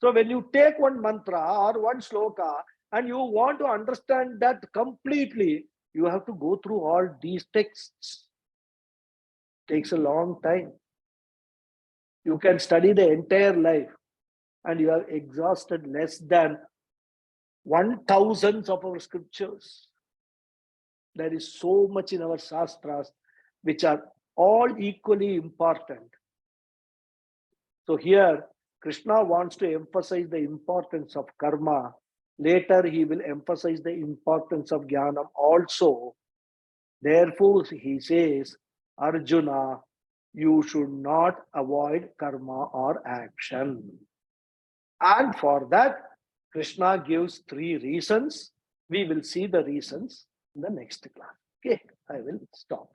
So when you take one mantra or one sloka and you want to understand that completely, you have to go through all these texts. Takes a long time. You can study the entire life and you have exhausted less than 1,000 of our scriptures. There is so much in our shastras which are all equally important. So here, Krishna wants to emphasize the importance of karma. Later, he will emphasize the importance of jnanam also. Therefore, he says, Arjuna, you should not avoid karma or action. And for that, Krishna gives 3 reasons. We will see the reasons in the next class. Okay, I will stop.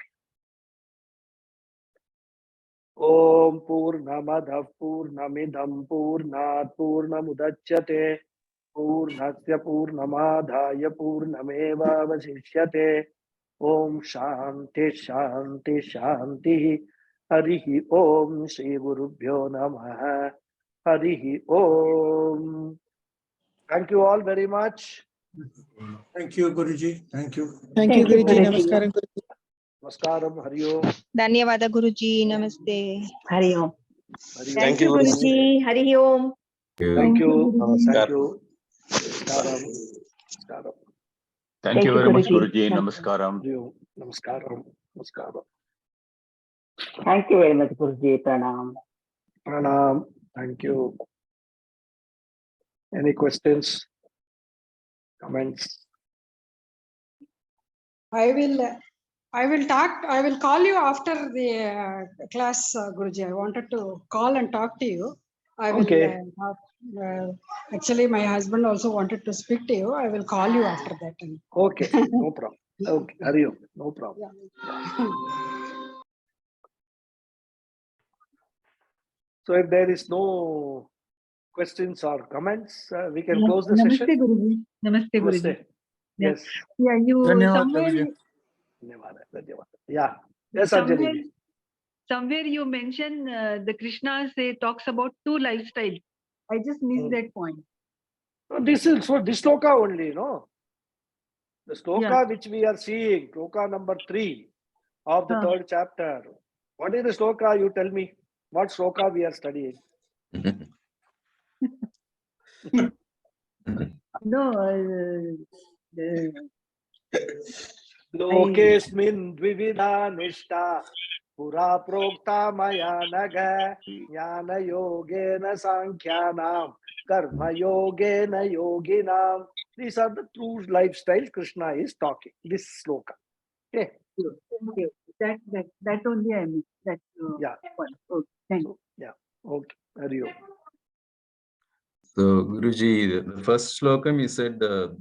Om Purnamadav Purnamidam Purnat Purnamudachyate Purnasya Purnamadhaya Purnameva Vasishyate. Om Shanti Shanti Shanti. Harihi Om Shri Gurubhyo Namaha. Harihi Om. Thank you all very much. Thank you, Guruji. Thank you. Thank you, Guruji. Namaskaram, Guruji. Namaskaram. Hari Om. Dhanyawada Guruji. Namaste. Hari Om. Thank you, Guruji. Hari Om. Thank you. Namaskar. Thank you. Namaskaram. Namaskaram. Thank you very much, Guruji. Namaskaram. Hari Om. Namaskaram. Namaskaram. Thank you very much, Guruji. Pranam. Pranam. Thank you. Any questions? Comments? I will call you after the class, Guruji. I wanted to call and talk to you. I will. Okay. Actually, my husband also wanted to speak to you. I will call you after that. Okay. No problem. Okay. Hari Om. No problem. So if there is no questions or comments, we can close the Namaste, session. Guruji. Namaste, Guruji. Namaste. Yes. Yeah, you Dhanyawad, somewhere, Guruji. Yeah. Yes, Anjali. somewhere you mention the Krishna talks about 2 lifestyles. I just missed that point. No, this is for this sloka only, no? The sloka Yeah. which we are seeing, sloka number 3 of the 3rd chapter. What is the sloka? You tell me. What sloka we are studying? No, Lokesmin dvivida nishta pura prokta maya naga jnana yogena sankhyanam karma yogena yoginam. These are the true lifestyles Krishna is talking. This sloka. Okay. okay. That only I missed. That Yeah. point. Okay, thank you. Yeah. Okay. Hari Om. So, Guruji, the first slokam you said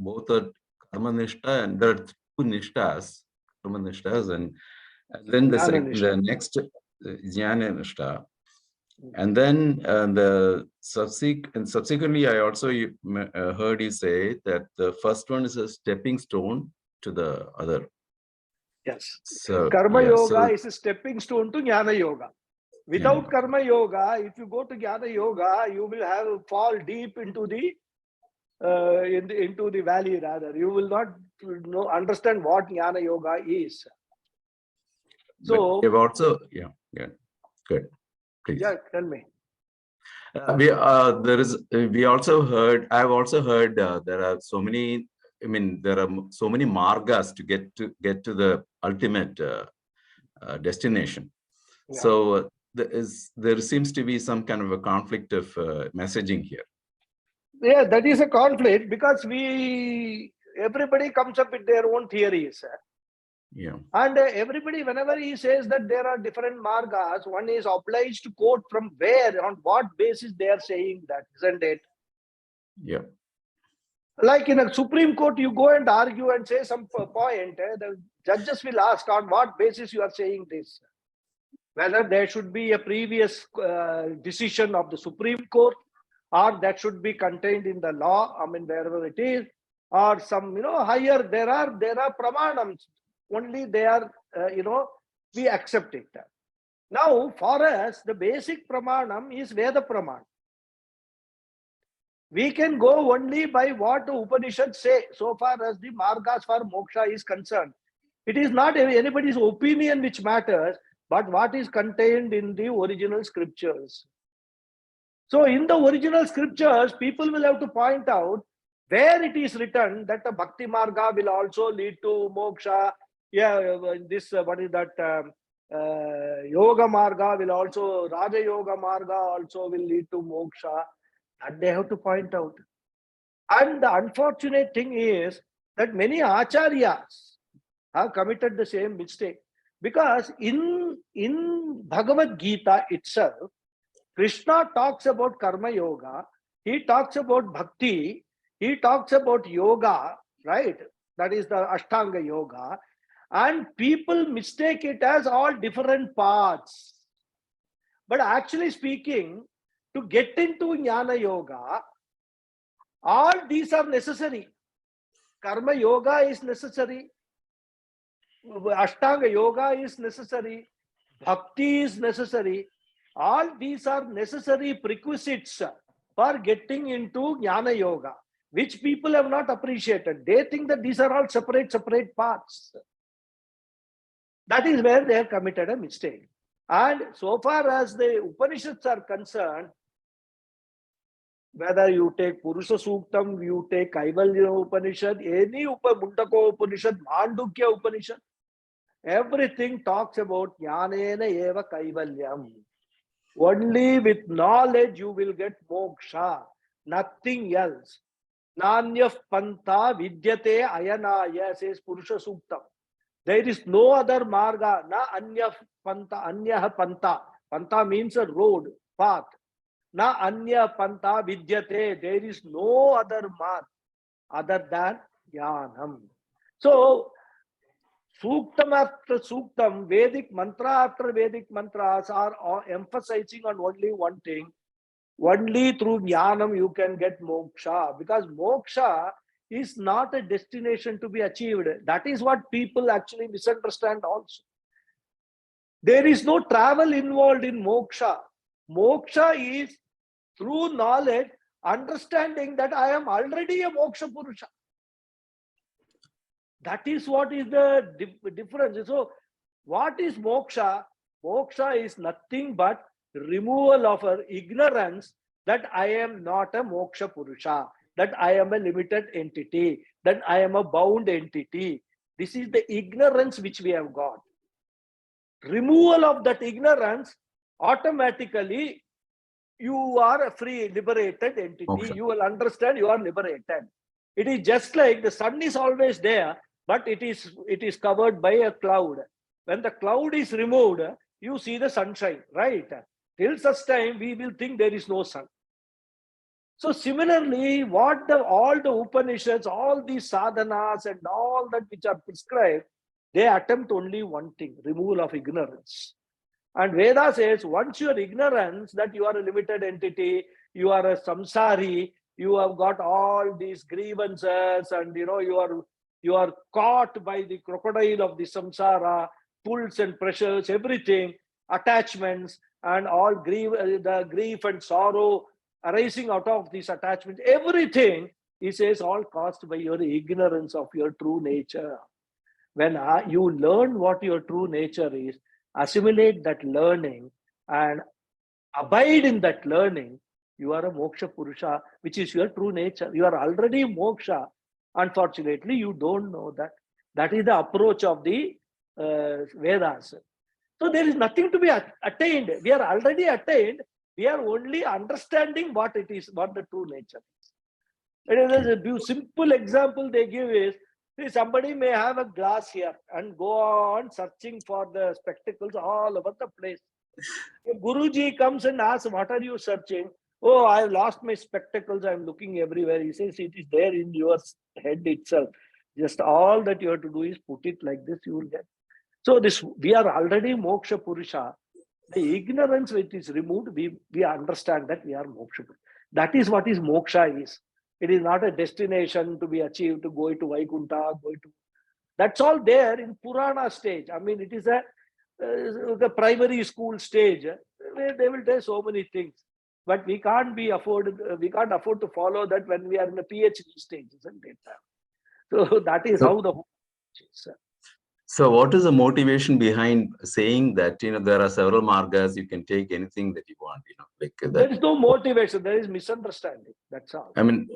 both are karma nishta, and there are 2 nishtas, karma nishtas, and then the next jnana nishta. And then subsequently, I also heard you say that the first one is a stepping stone to the other. Yes. So Karma yeah, yoga is a stepping stone to jnana yoga. Without Jnana. karma yoga, if you go to jnana yoga, you will have fall deep into the into the valley. Rather, you will not understand what jnana yoga is. So you've also good. Please. Yeah, tell me. We also heard. I've also heard there are so many. I mean, there are so many margas to get to the ultimate destination. Yeah. So there seems to be some kind of a conflict of messaging here. Yeah, that is a conflict because everybody comes up with their own theories. Yeah. And everybody, whenever he says that there are different margas, one is obliged to quote from where, on what basis they are saying that, isn't it? Yeah. Like in a Supreme Court, you go and argue and say some point. The judges will ask on what basis you are saying this. Whether there should be a previous decision of the Supreme Court, or that should be contained in the law, I mean, wherever it is, or some, higher, there are pramanams. Only they are, we accept it. Now, for us, the basic pramanam is Veda Praman. We can go only by what the Upanishads say, so far as the margas for moksha is concerned. It is not anybody's opinion which matters, but what is contained in the original scriptures. So in the original scriptures, people will have to point out where it is written that the bhakti marga will also lead to moksha. Yeah, this, what is that? Yoga Marga will also, Raja Yoga Marga also will lead to moksha. That they have to point out. And the unfortunate thing is that many acharyas have committed the same mistake. Because in Bhagavad Gita itself, Krishna talks about karma yoga, he talks about bhakti, he talks about yoga, right? That is the Ashtanga yoga. And people mistake it as all different paths. But actually speaking, to get into Jnana yoga, all these are necessary. Karma yoga is necessary. Ashtanga yoga is necessary. Bhakti is necessary. All these are necessary prerequisites for getting into Jnana yoga, which people have not appreciated. They think that these are all separate paths. That is where they have committed a mistake. And so far as the Upanishads are concerned, whether you take Purusha Suktam, you take Kaivalya Upanishad, any Mundaka Upanishad, Mandukya Upanishad, everything talks about Jnanena eva Kaivalyam. Only with knowledge you will get moksha, nothing else. Nanya panta vidyate ayanaya, says Purusha Suktam. There is no other marga, na anya panta, anya panta. Panta means a road, path. Na anya panta vidyate. There is no other mark other than jnanam. So, Suktam after Suktam, Vedic mantra after Vedic mantras are emphasizing on only one thing. Only through jnanam you can get moksha. Because moksha is not a destination to be achieved. That is what people actually misunderstand also. There is no travel involved in moksha. Moksha is through knowledge, understanding that I am already a moksha purusha. That is what is the difference. So, what is moksha? Moksha is nothing but removal of our ignorance that I am not a moksha purusha, that I am a limited entity, that I am a bound entity. This is the ignorance which we have got. Removal of that ignorance, automatically you are a free, liberated entity. Moksha. You will understand you are liberated. It is just like the sun is always there, but it is covered by a cloud. When the cloud is removed, you see the sunshine, right? Till such time, we will think there is no sun. So similarly, what all the Upanishads, all these sadhanas and all that which are prescribed, they attempt only one thing, removal of ignorance. And Veda says, once your ignorance that you are a limited entity, you are a samsari, you have got all these grievances, and you are caught by the crocodile of the samsara, pulls and pressures, everything, attachments, and all the grief and sorrow arising out of these attachments, everything, he says, all caused by your ignorance of your true nature. When you learn what your true nature is, assimilate that learning and abide in that learning, you are a moksha purusha, which is your true nature. You are already moksha. Unfortunately, you don't know that. That is the approach of the Vedas. So there is nothing to be attained. We are already attained. We are only understanding what it is, what the true nature is. And a simple example they give is, see, somebody may have a glass here and go on searching for the spectacles all over the place. If Guruji comes and asks, what are you searching? Oh, I have lost my spectacles. I'm looking everywhere. He says, it is there in your head itself. Just all that you have to do is put it like this, you will get. So we are already moksha purusha. The ignorance which is removed, we understand that we are moksha purusha. That is what is moksha is. It is not a destination to be achieved, to go to Vaikuntha, that's all there in Purana stage. I mean, it is the primary school stage where they will tell so many things. But we can't afford to follow that when we are in the PhD stage, isn't it? So that is how the is. So what is the motivation behind saying that, there are several margas, you can take anything that you want, like that? There is no motivation, there is misunderstanding. That's all. I mean,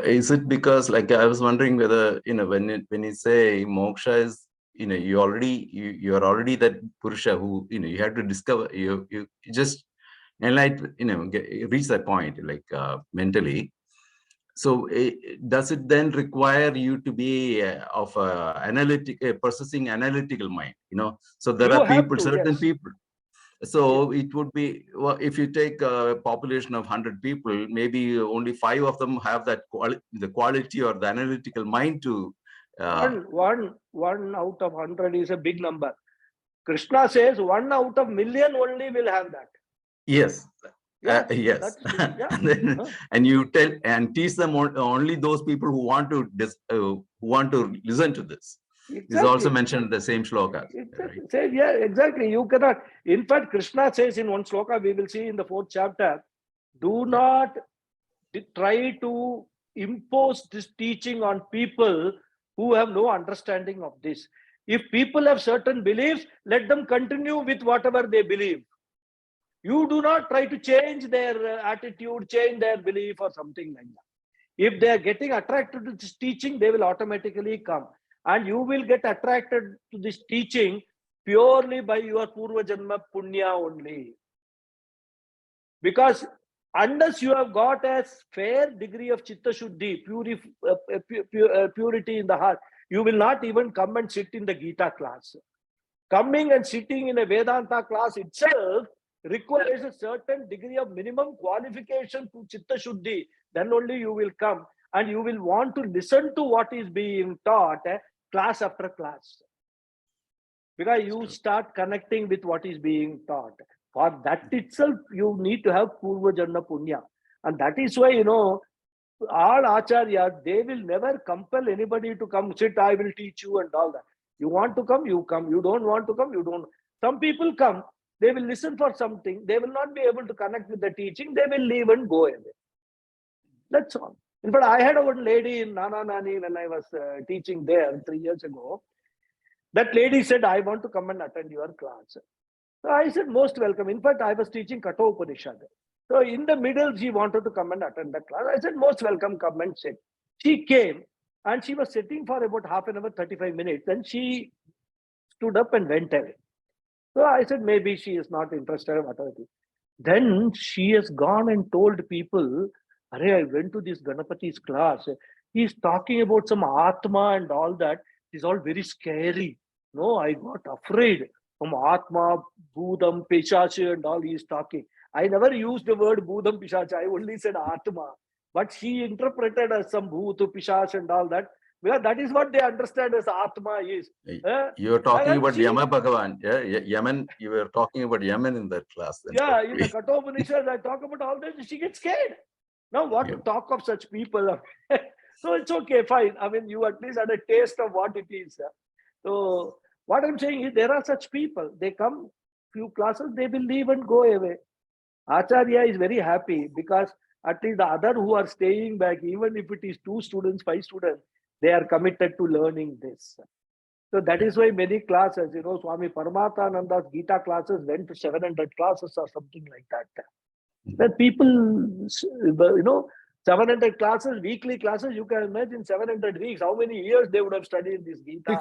is it because, like, I was wondering whether, when you say moksha is you are already that Purusha who, you have to discover, you just enlighten, reach that point, like mentally. So does it then require you to be of processing analytical mind, So there You are have people, to, certain yes. people. So it would be, well, if you take a population of 100 people, maybe only 5 of them have that the quality or the analytical mind to. One out of 100 is a big number. Krishna says 1 out of million only will have that. Yes. Yeah, Yes. yeah. And you tell and teach them only those people who want to listen to this. Exactly. Is also mentioned in the same shloka. Exactly. Right? Yeah, exactly. You cannot. In fact, Krishna says in one shloka, we will see in the 4th chapter, do not try to impose this teaching on people who have no understanding of this. If people have certain beliefs, let them continue with whatever they believe. You do not try to change their attitude, change their belief or something like that. If they are getting attracted to this teaching, they will automatically come. And you will get attracted to this teaching purely by your Purva Janma Punya only. Because unless you have got a fair degree of Chitta Shuddhi, purity in the heart, you will not even come and sit in the Gita class. Coming and sitting in a Vedanta class itself requires a certain degree of minimum qualification to Chitta Shuddhi. Then only you will come and you will want to listen to what is being taught class after class. Because you start connecting with what is being taught. For that itself, you need to have Purva Janma Punya. And that is why, all Acharyas, they will never compel anybody to come, sit, I will teach you and all that. You want to come, you come. You don't want to come, you don't. Some people come, they will listen for something. They will not be able to connect with the teaching. They will leave and go away. That's all. In fact, I had one lady in Nana Nani when I was teaching there 3 years ago. That lady said, I want to come and attend your class. So I said, most welcome. In fact, I was teaching Kathopanishad. So in the middle, she wanted to come and attend the class. I said, most welcome, come and sit. She came and she was sitting for about half an hour, 35 minutes. Then she stood up and went away. So I said, maybe she is not interested, whatever it is. Then she has gone and told people, Arey, I went to this Ganapathy's class. He's talking about some Atma and all that. It's all very scary. No, I got afraid from Atma, Bhudam, Pishacha and all he is talking. I never used the word Bhudam, Pishacha. I only said Atma. But she interpreted as some Bhutu, Pishacha and all that. Because that is what they understand as Atma is. You are talking about Yama Bhagavan. Yeah, Yaman. You were talking about Yaman in that class. Then yeah, in the Kathopanishad, I talk about all this. She gets scared. Now, what to talk of such people? So it's okay, fine. I mean, you at least had a taste of what it is. So what I'm saying is there are such people. They come few classes, they will leave and go away. Acharya is very happy because at least the other who are staying back, even if it is 2 students, 5 students, they are committed to learning this. So that is why many classes, Swami Paramathananda's Gita classes went to 700 classes or something like that. That people, 700 classes, weekly classes, you can imagine 700 weeks, how many years they would have studied this Gita?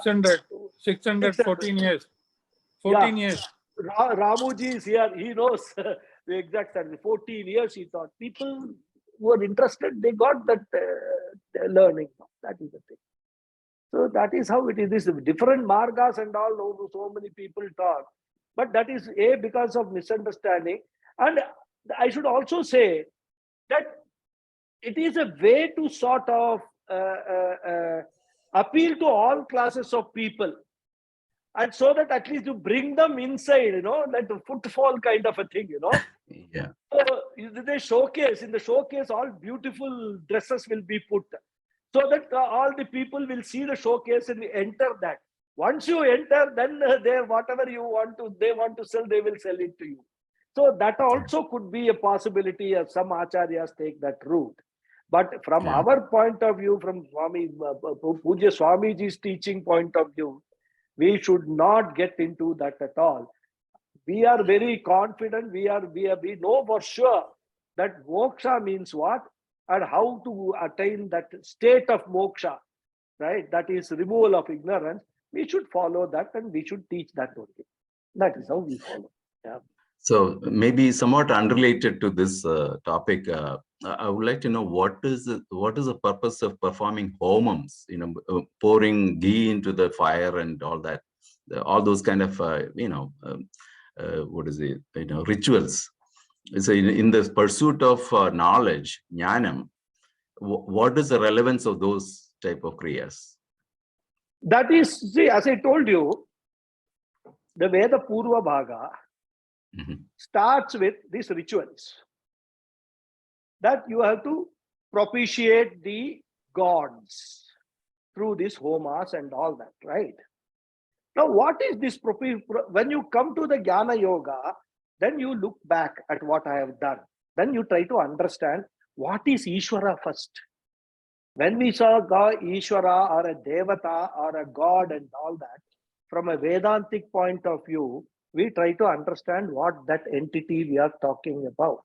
614 years. 14 years. Ramuji is here, he knows the exact time. 14 years he taught. People who are interested, they got that learning. That is the thing. So that is how it is. This different margas and all, so many people talk. But that is because of misunderstanding. And I should also say that it is a way to sort of appeal to all classes of people. And so that at least you bring them inside, like the footfall kind of a thing, Yeah. So they showcase, in the showcase, all beautiful dresses will be put. So that all the people will see the showcase and enter that. Once you enter, then whatever they want to sell, they will sell it to you. So that also could be a possibility if some acharyas take that route. But from our point of view, from Swami Pujya Swamiji's teaching point of view, we should not get into that at all. We are very confident. We know for sure that moksha means what and how to attain that state of moksha, right? That is removal of ignorance. we should follow that and we should teach that only. That is how we follow. Yeah. So maybe somewhat unrelated to this topic, I would like to know what is the purpose of performing homams? Pouring ghee into the fire and all that, all those kind of what is it? Rituals. So in the pursuit of knowledge, jnanam, what is the relevance of those type of kriyas? That is, see, as I told you, the Veda Purva Bhaga starts with these rituals that you have to propitiate the gods through these homas and all that, right? Now, what is this? When you come to the Jnana Yoga, then you look back at what I have done. Then you try to understand what is Ishvara first. When we saw God, Ishvara or a Devata or a God and all that, from a Vedantic point of view, we try to understand what that entity we are talking about.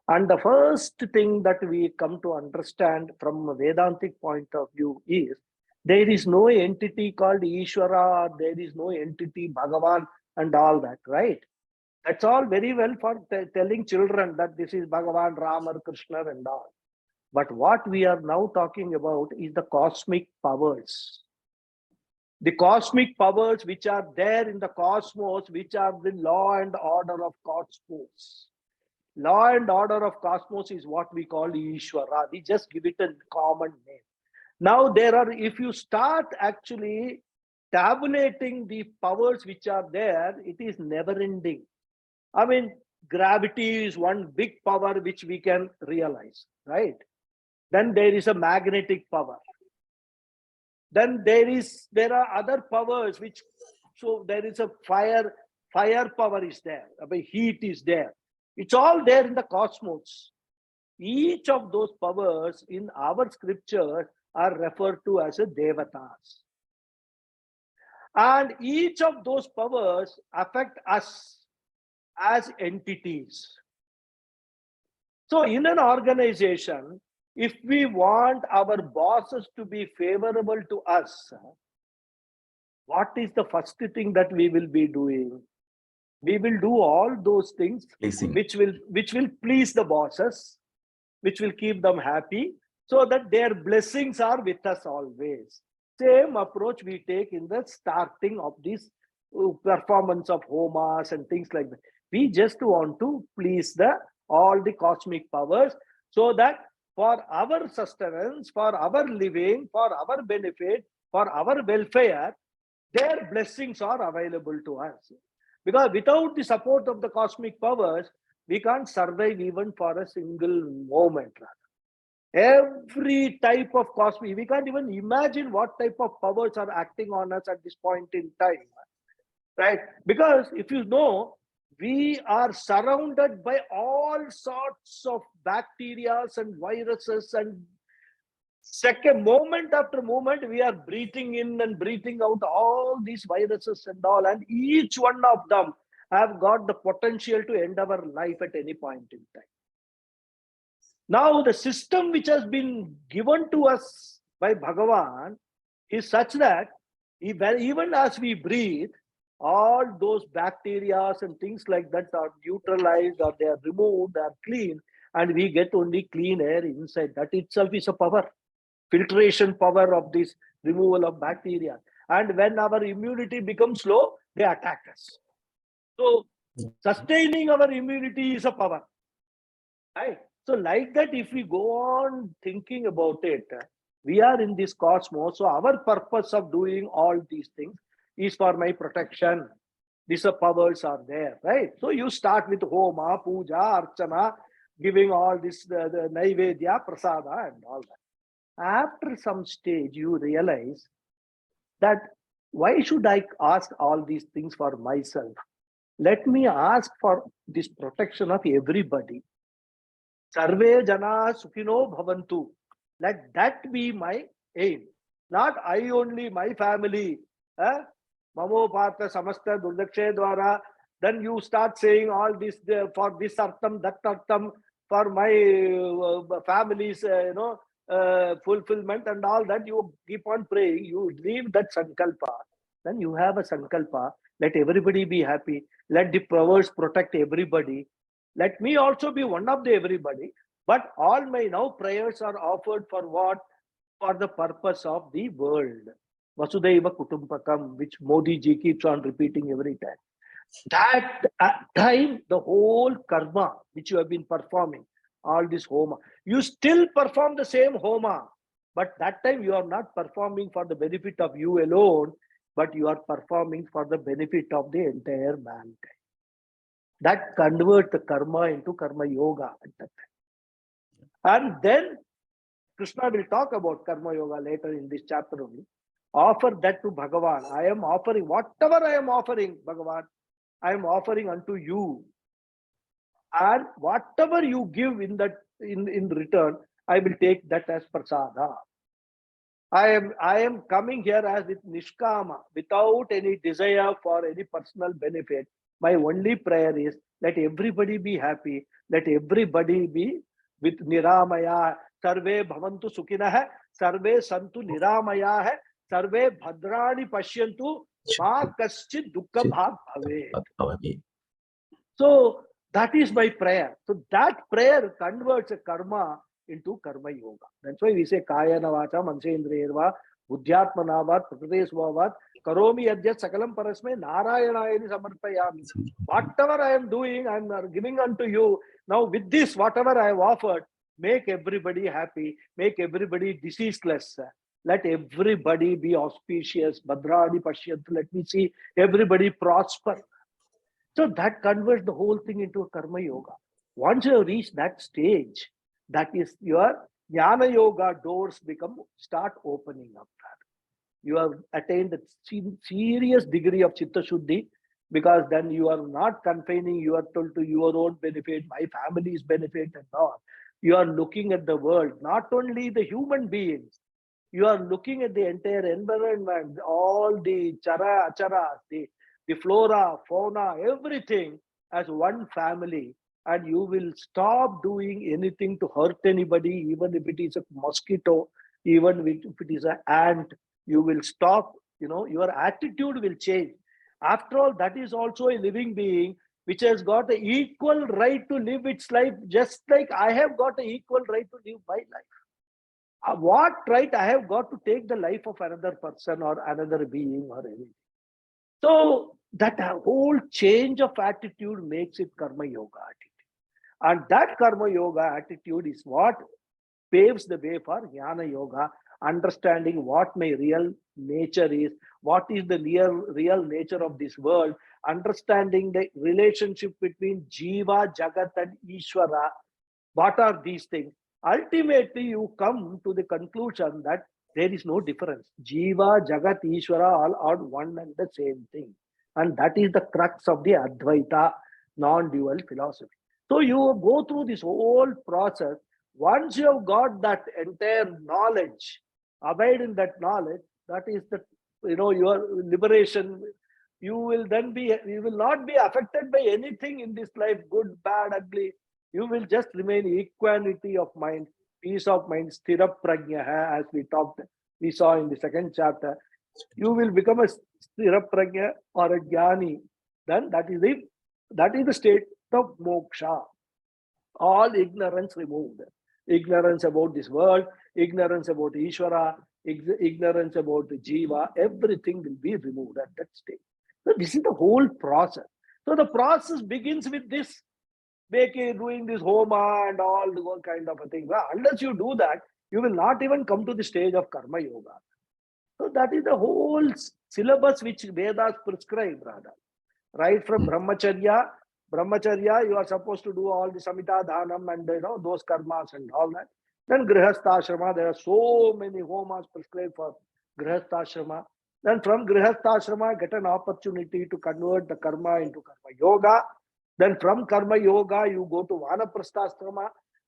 And the first thing that we come to understand from a Vedantic point of view is there is no entity called Ishvara, or there is no entity Bhagawad and all that, right? That's all very well for telling children that this is Bhagavan, Rama, Krishna and all. But what we are now talking about is the cosmic powers. The cosmic powers which are there in the cosmos, which are the law and order of cosmos. Law and order of cosmos is what we call Ishvara. We just give it a common name. Now there are, if you start actually tabulating the powers which are there, it is never ending. I mean, gravity is one big power which we can realize, right? Then there is a magnetic power. Then there are other powers which, so there is a fire power is there, heat is there. It's all there in the cosmos. Each of those powers in our scriptures are referred to as a devatas. And each of those powers affect us as entities. So in an organization, if we want our bosses to be favorable to us, what is the first thing that we will be doing? We will do all those things which will please the bosses, which will keep them happy, so that their blessings are with us always. Same approach we take in the starting of this performance of homas and things like that. We just want to please all the cosmic powers, so that for our sustenance, for our living, for our benefit, for our welfare, their blessings are available to us. Because without the support of the cosmic powers, we can't survive even for a single moment. Every type of cosmic, we can't even imagine what type of powers are acting on us at this point in time, right? Because if you know, we are surrounded by all sorts of bacteria and viruses, and second, moment after moment, we are breathing in and breathing out all these viruses and all, and each one of them have got the potential to end our life at any point in time. Now, the system which has been given to us by Bhagavan is such that even as we breathe, all those bacteria and things like that are neutralized, or they are removed, they are clean, and we get only clean air inside. That itself is a power, filtration power of this removal of bacteria. And when our immunity becomes low, they attack us. So sustaining our immunity is a power, right? So like that, if we go on thinking about it, we are in this cosmos. So our purpose of doing all these things is for my protection. These powers are there, right? So you start with homa, puja, archana, giving all this, the naivedya, prasada and all that. After some stage, you realize that why should I ask all these things for myself? Let me ask for this protection of everybody. Sarve jana sukhino bhavantu. Let that be my aim. Not I only, my family. Mamo partha samasta durdakshe dwara. Then you start saying all this for this artham, that artham, for my family's, fulfillment and all that, you keep on praying, you leave that sankalpa, then you have a sankalpa, let everybody be happy, let the powers protect everybody, let me also be one of the everybody, but all my now prayers are offered for what? For the purpose of the world. Vasudhaiva Kutumbakam, which Modi ji keeps on repeating every time. That time, the whole karma which you have been performing, all this homa, you still perform the same homa, but that time you are not performing for the benefit of you alone, but you are performing for the benefit of the entire mankind. That converts the karma into karma yoga at that time. And then Krishna will talk about karma yoga later in this chapter only. Offer that to Bhagavan. I am offering, whatever I am offering, Bhagavan, I am offering unto you. And whatever you give in that in return, I will take that as prasada. I am coming here as with nishkama, without any desire for any personal benefit. My only prayer is let everybody be happy, let everybody be with niramaya. Sarve bhavantu sukhinah, sarve santu niramaya, sarve bhadrani pashyantu, ma kaschid dukkha bhag bhave. So that is my prayer. So that prayer converts a karma into karma yoga. That's why we say kaya navacha mansendriyarva buddhyatmanavat prakritesvavat karomi adyat sakalam parasme narayanayani samarpayami. Whatever I am doing, I am giving unto you. Now with this, whatever I have offered, make everybody happy, make everybody diseaseless. Let everybody be auspicious. Bhadrani pashyantu. Let me see everybody prosper. So that converts the whole thing into a karma yoga. Once you have reached that stage, that is your jnana yoga doors start opening up. You have attained a serious degree of chitta shuddhi, because then you are not confining yourself to your own benefit, my family's benefit and all. You are looking at the world, not only the human beings, you are looking at the entire environment, all the chara, acharas, the flora, fauna, everything as one family, and you will stop doing anything to hurt anybody, even if it is a mosquito, even if it is an ant, you will stop, your attitude will change. After all, that is also a living being which has got an equal right to live its life, just like I have got an equal right to live my life. What right I have got to take the life of another person or another being or anything? So that whole change of attitude makes it karma yoga attitude. And that karma yoga attitude is what paves the way for jnana yoga, understanding what my real nature is, what is the real nature of this world, understanding the relationship between jiva, jagat and Ishvara. What are these things? Ultimately, you come to the conclusion that there is no difference. Jiva, Jagat, Ishvara all are one and the same thing. And that is the crux of the Advaita non-dual philosophy. So you go through this whole process. Once you have got that entire knowledge, abide in that knowledge, that is the, your liberation. You will not be affected by anything in this life, good, bad, ugly. You will just remain equanimity of mind, peace of mind, sthira prajna, as we saw in the second chapter. You will become a sthira prajna or a jnani. Then that is the state of moksha. All ignorance removed. Ignorance about this world, ignorance about Ishvara, ignorance about the jiva, everything will be removed at that stage. So this is the whole process. So the process begins with this, doing this homa and all kind of a thing. Well, unless you do that, you will not even come to the stage of karma yoga. So that is the whole syllabus which Vedas prescribe, rather. Right from brahmacharya, you are supposed to do all the samita dhanam and those karmas and all that. Then grihastha, there are so many homas prescribed for grihastha. Then from grihastha, get an opportunity to convert the karma into karma yoga. Then from karma yoga, you go to vanaprastha.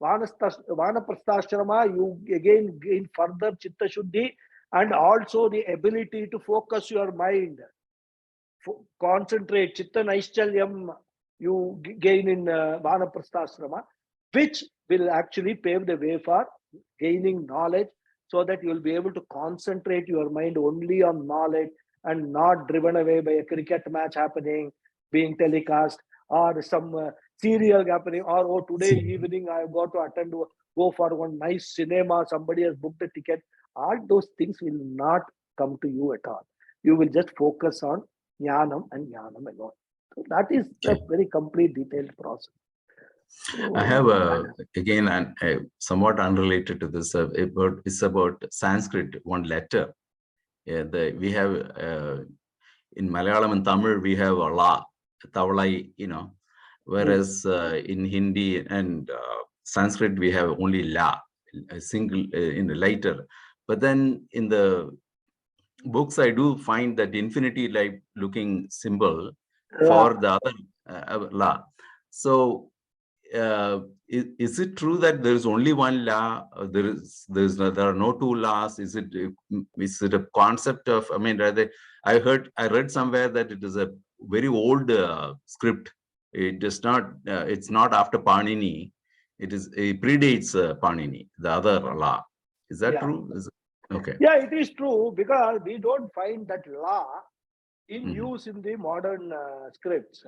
Vanaprastha, you again gain further chitta shuddhi and also the ability to focus your mind. Concentrate, chitta naischalyam, you gain in vanaprastha, which will actually pave the way for gaining knowledge, so that you will be able to concentrate your mind only on knowledge and not driven away by a cricket match happening, being telecast, or some serial happening, or oh, today evening I have got to go for one nice cinema, somebody has booked a ticket. All those things will not come to you at all. You will just focus on jnanam and jnanam alone. So that is a very complete detailed process. I have again somewhat unrelated to this. It's about Sanskrit, one letter. Yeah, we have in Malayalam and Tamil we have a la, tawalai, whereas in Hindi and Sanskrit we have only la, a single in the letter. But then in the books I do find that infinity like looking symbol for the other la. So is it true that there is only one law? There are no two laws. Is it a concept of? I mean, I read somewhere that it is a very old script. It does not. It's not after Panini. It predates Panini, the other law. Is that true? Okay. Yeah, it is true, because we don't find that law in use in the modern scripts.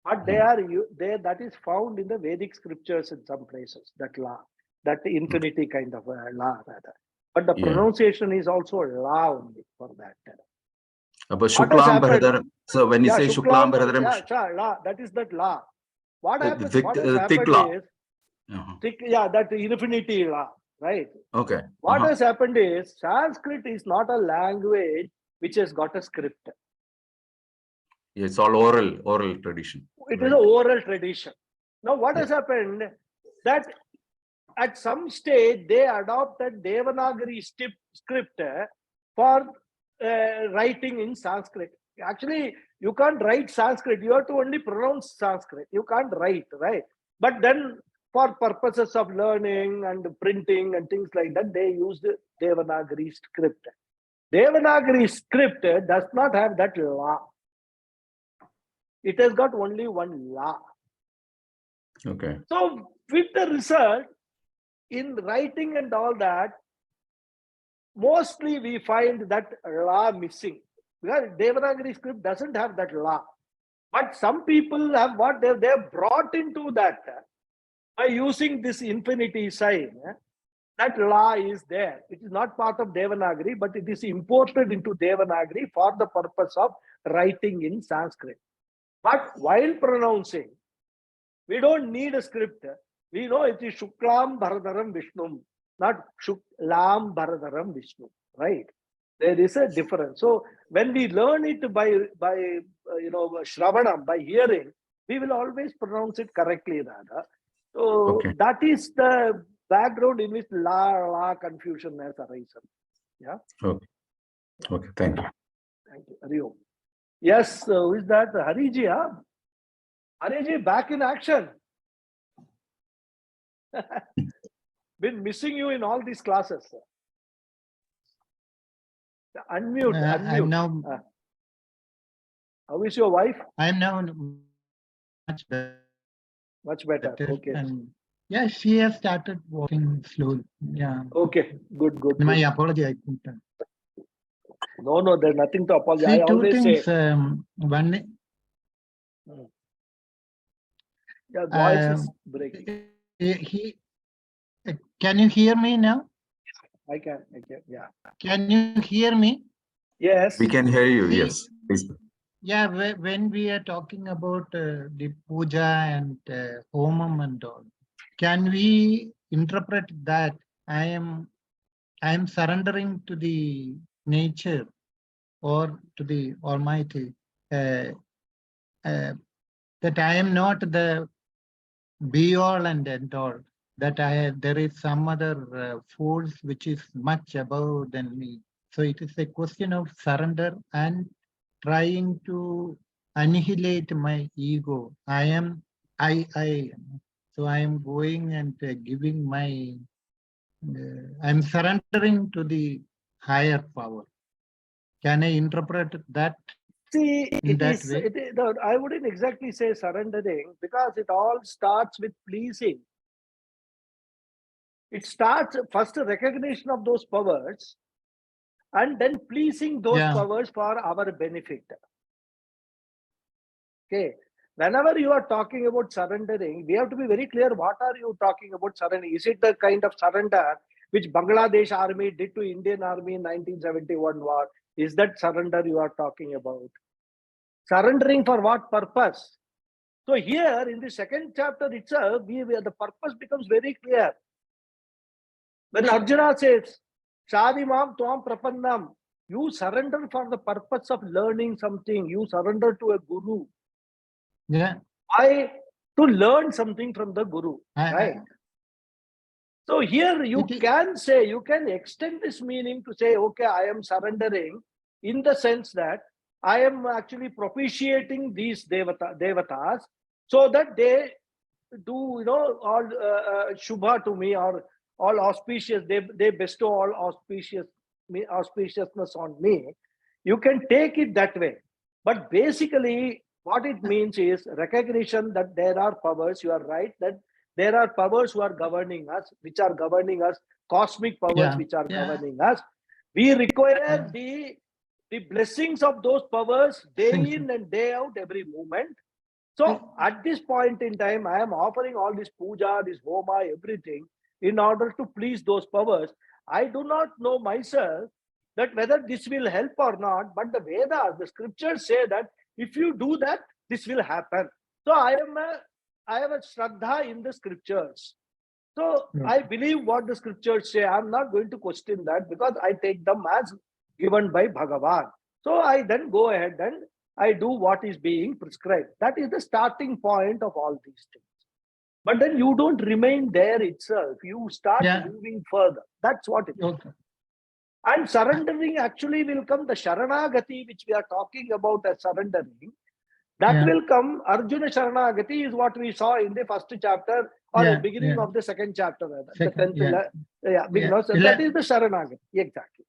But that is found in the Vedic scriptures in some places, that law, that infinity kind of law rather. But the pronunciation is also law only for that. But Shuklam Bharadaram. So when you say Shuklam Bharadaram, that is that law. What happens? Thick, What has happened thick law. is, that infinity law, right? Okay. What has happened is, Sanskrit is not a language which has got a script. It's all oral tradition. It is an oral tradition. Now, what has happened, that at some stage they adopted Devanagari script for writing in Sanskrit. Actually, you can't write Sanskrit. You have to only pronounce Sanskrit. You can't write, right? But then, for purposes of learning and printing and things like that, they used Devanagari script. Devanagari script does not have that law. It has got only one law. Okay. So with the result, in writing and all that, mostly we find that law missing. Because Devanagari script doesn't have that law. But some people have what they have brought into that by using this infinity sign. That law is there. It is not part of Devanagari, but it is imported into Devanagari for the purpose of writing in Sanskrit. But while pronouncing, we don't need a script. We know it is Shuklam Bharadaram Vishnum, not Shuklam Bharadaram Vishnu, right? There is a difference. So when we learn it by Shravanam, by hearing, we will always pronounce it correctly, Radha. So that is the background in which la confusion has arisen. Yeah. Okay. Thank you. Thank you. Hari Om. Yes, who is that? Hariji, huh? Hariji, back in action. Been missing you in all these classes. Unmute. I'm now. How is your wife? I'm now much better. Much better. Okay. And yeah, she has started walking slowly. Yeah. Okay. Good. My apology. I couldn't. No, there's nothing to apologize. See, I two always things. say. One. Your voice is breaking. Can you hear me now? I can. Yeah. Can you hear me? Yes. We can hear you. See, yes. Please. Yeah, when we are talking about the puja and homam and all, can we interpret that I am surrendering to the nature or to the Almighty, that I am not the be all and end all, that there is some other force which is much above than me. So it is a question of surrender and trying to annihilate my ego. So I am going and giving my, I'm surrendering to the higher power. Can I interpret that? See, way? I wouldn't exactly say surrendering, because it all starts with pleasing. It starts first recognition of those powers and then pleasing those Yeah. powers for our benefit. Okay. Whenever you are talking about surrendering, we have to be very clear, what are you talking about surrendering? Is it the kind of surrender which Bangladesh army did to Indian army in 1971 war? Is that surrender you are talking about? Surrendering for what purpose? So here in the second chapter itself, the purpose becomes very clear. When Arjuna says, Shadimam Tuam Prapannam, you surrender for the purpose of learning something. You surrender to a guru. Yeah. Why? To learn something from the guru, right? I- So here you It is- can say, you can extend this meaning to say, okay, I am surrendering in the sense that I am actually propitiating these devatas so that they do, all shubha to me, or all auspicious, they bestow all auspiciousness on me. You can take it that way. But basically, what it means is recognition that there are powers. You are right, that there are powers who are governing us, which are governing us, cosmic powers Yeah, which are yeah. governing us. We require Yeah. the blessings of those powers day Thank you. in and day out, every moment. So at this point in time, I am offering all this puja, this homa, everything in order to please those powers. I do not know myself that whether this will help or not, but the Vedas, the scriptures say that if you do that, this will happen. So I have a shraddha in the scriptures. So I believe what the scriptures say. I'm not going to question that because I take them as given by Bhagawad. So I then go ahead and I do what is being prescribed. That is the starting point of all these things. But then you don't remain there itself. You start Yeah. moving further. That's what it is. Okay. And surrendering actually will come, the Sharanagati, which we are talking about as surrendering, that Yeah. will come. Arjuna Sharanagati is what we saw in the first chapter or Yeah, the beginning yeah. of the second chapter. The Second, 10th, yeah. beginning. So that is the Sharanagati. Exactly.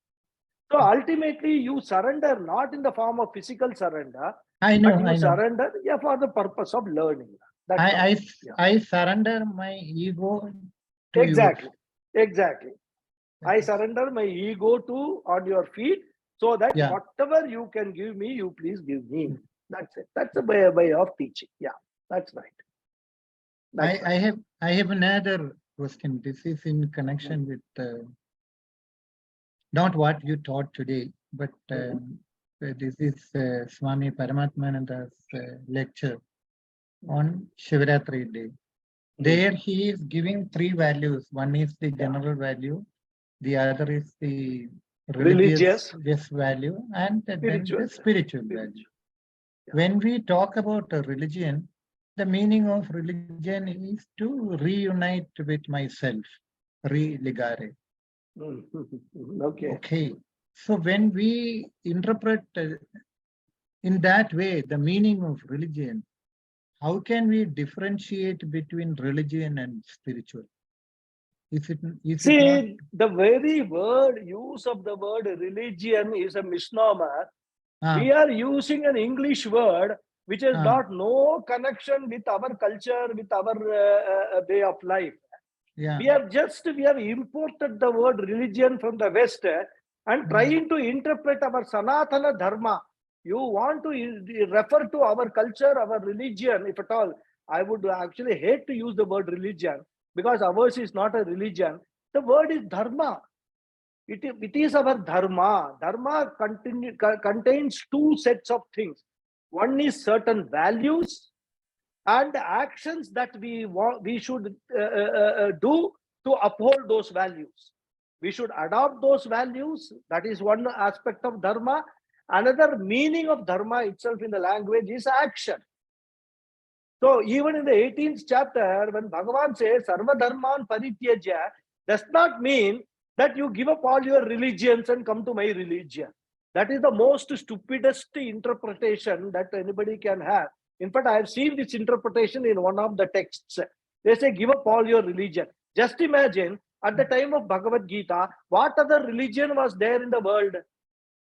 So ultimately, you surrender not in the form of physical surrender, I know, but you I know. surrender for the purpose of learning. That's all. I surrender my ego to Exactly. yours. Exactly. I surrender my ego to on your feet so that Yeah. whatever you can give me, you please give me. That's it. That's a way of teaching. Yeah, that's right. That's right. I have another question. This is in connection with not what you taught today, but this is Swami Paramatmananda's lecture on Shivaratri Day. There he is giving three values. One is the general value, the other is the religious value, and then the spiritual value. Yeah. When we talk about a religion, the meaning of religion is to reunite with myself, religare. Okay. Okay. So when we interpret in that way the meaning of religion, how can we differentiate between religion and spiritual? See, the very use of the word religion is a misnomer. We are using an English word which has got no connection with our culture, with our way of life. Yeah. We have imported the word religion from the West and trying to interpret our Sanatana Dharma. You want to refer to our culture, our religion, if at all. I would actually hate to use the word religion because ours is not a religion. The word is Dharma. It is our Dharma. Dharma contains two sets of things. One is certain values and actions that we should do to uphold those values. We should adopt those values. That is one aspect of Dharma. Another meaning of Dharma itself in the language is action. So even in the 18th chapter, when Bhagavan says Sarva Dharman Parityajya, does not mean that you give up all your religions and come to my religion. That is the most stupidest interpretation that anybody can have. In fact, I have seen this interpretation in one of the texts. They say, give up all your religion. Just imagine, at the time of Bhagavad Gita, what other religion was there in the world?